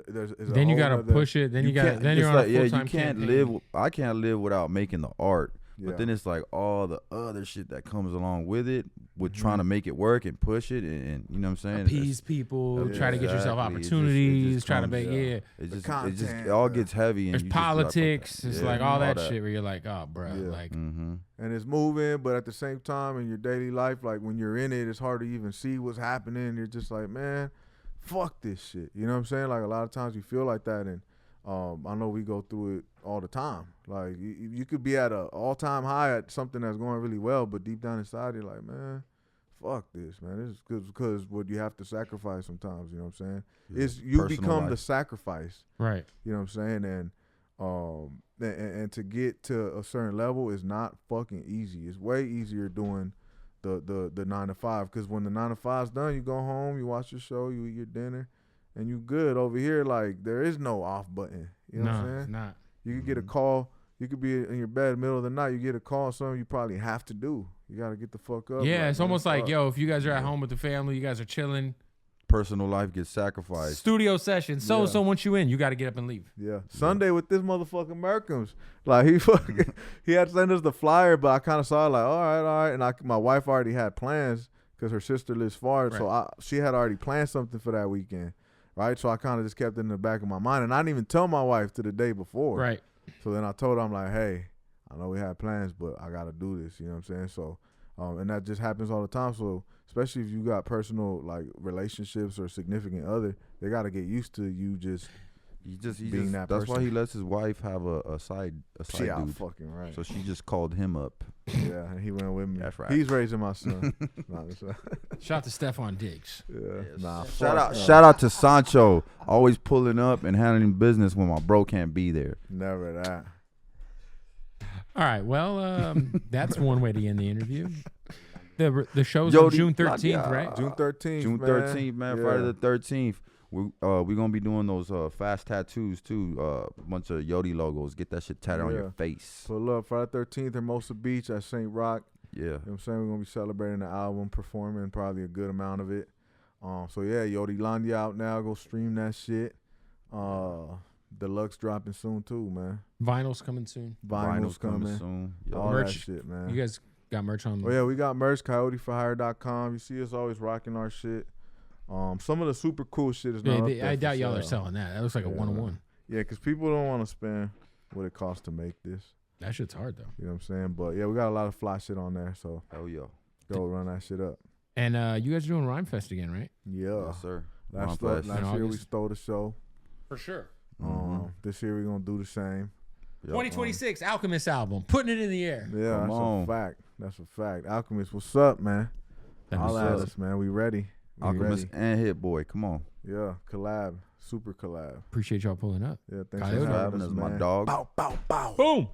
Then you gotta push it. Then you're on a full-time you can't campaign. live. I can't live without making the art. Yeah. But then it's like all the other shit that comes along with it, with trying to make it work and push it, and you know what I'm saying? Appease people, try to get yourself opportunities, try to make it just all gets heavy. And there's politics. It's like all that shit where you're like, oh, bro, like. And it's moving, but at the same time, in your daily life, like when you're in it, it's hard to even see what's happening. You're just like, man, fuck this shit. You know what I'm saying? Like, a lot of times you feel like that, and I know we go through it all the time. Like, you could be at an all-time high at something that's going really well, but deep down inside, you're like, man, fuck this, man. This is because what you have to sacrifice sometimes, you know what I'm saying? It's you become the sacrifice. Right. You know what I'm saying? And to get to a certain level is not fucking easy. It's way easier doing the 9 to 5. Because when the 9 to 5's done, you go home, you watch your show, you eat your dinner, and you good. Over here, like, there is no off button. You know what I'm saying? It's not. You could get a call. You could be in your bed middle of the night. You get a call, something you probably have to do. You got to get the fuck up. Yeah, like, it's almost like, yo, if you guys are at home with the family, you guys are chilling. Personal life gets sacrificed. Studio session. So wants you in. You got to get up and leave. Yeah. Sunday with this motherfucking Merkins. Like, he had sent us the flyer, but I kind of saw it like, all right. And my wife already had plans because her sister lives far. Right. So she had already planned something for that weekend. Right. So I kind of just kept it in the back of my mind. And I didn't even tell my wife to the day before. Right. So then I told her, I'm like, hey, I know we had plans, but I got to do this. You know what I'm saying? So, and that just happens all the time. So, especially if you got personal, like, relationships or significant other, they got to get used to you just being that person. That's why he lets his wife have a side Yeah, dude. fucking right. So she just called him up. Yeah, and he went with me. That's right. He's raising my son. Shout out to Stephon Diggs. Yeah. Nah, Shout out to Sancho, always pulling up and handling business when my bro can't be there. Never that. All right. Well, that's one way to end the interview. The show's Yodie, on June 13th, right? June 13th, June 13th, man. Yeah. Friday the 13th. We're gonna be doing those fast tattoos too. A bunch of Yodi logos. Get that shit tatted on your face. Pull up Friday 13th at Hermosa Beach at St. Rock. Yeah. You know what I'm saying? We're gonna be celebrating the album, performing probably a good amount of it. So yeah, Yodi Landia out now. Go stream that shit. Deluxe dropping soon too, man. Vinyl's coming soon. Vinyl's coming soon. All Merch. that shit, man. You guys got merch on. Oh yeah, we got merch. CoyoteForHire.com. You see us always rocking our shit. Some of the super cool shit is not up there I for doubt y'all sale. are selling that. That looks like a 1-on-1. Yeah, because people don't want to spend what it costs to make this. That shit's hard though. You know what I'm saying? But yeah, we got a lot of fly shit on there, so Hell yeah. go run that shit up. And you guys are doing Rhyme Fest again, right? Yeah. Yes, sir. Last Rhyme Fest. year we August. stole the show. For sure. This year we're going to do the same. Yep. 2026 Alchemist album. Putting it in the air. Yeah, Come that's on. a fact. That's a fact. Alchemist, what's up, man? All at us, man. We ready. Alchemist and Hit Boy. Come on. Yeah, collab. Super collab. Appreciate y'all pulling up. Yeah, thanks Coyote. for having us, Having us, my man. dog. Bow, bow, bow. Boom.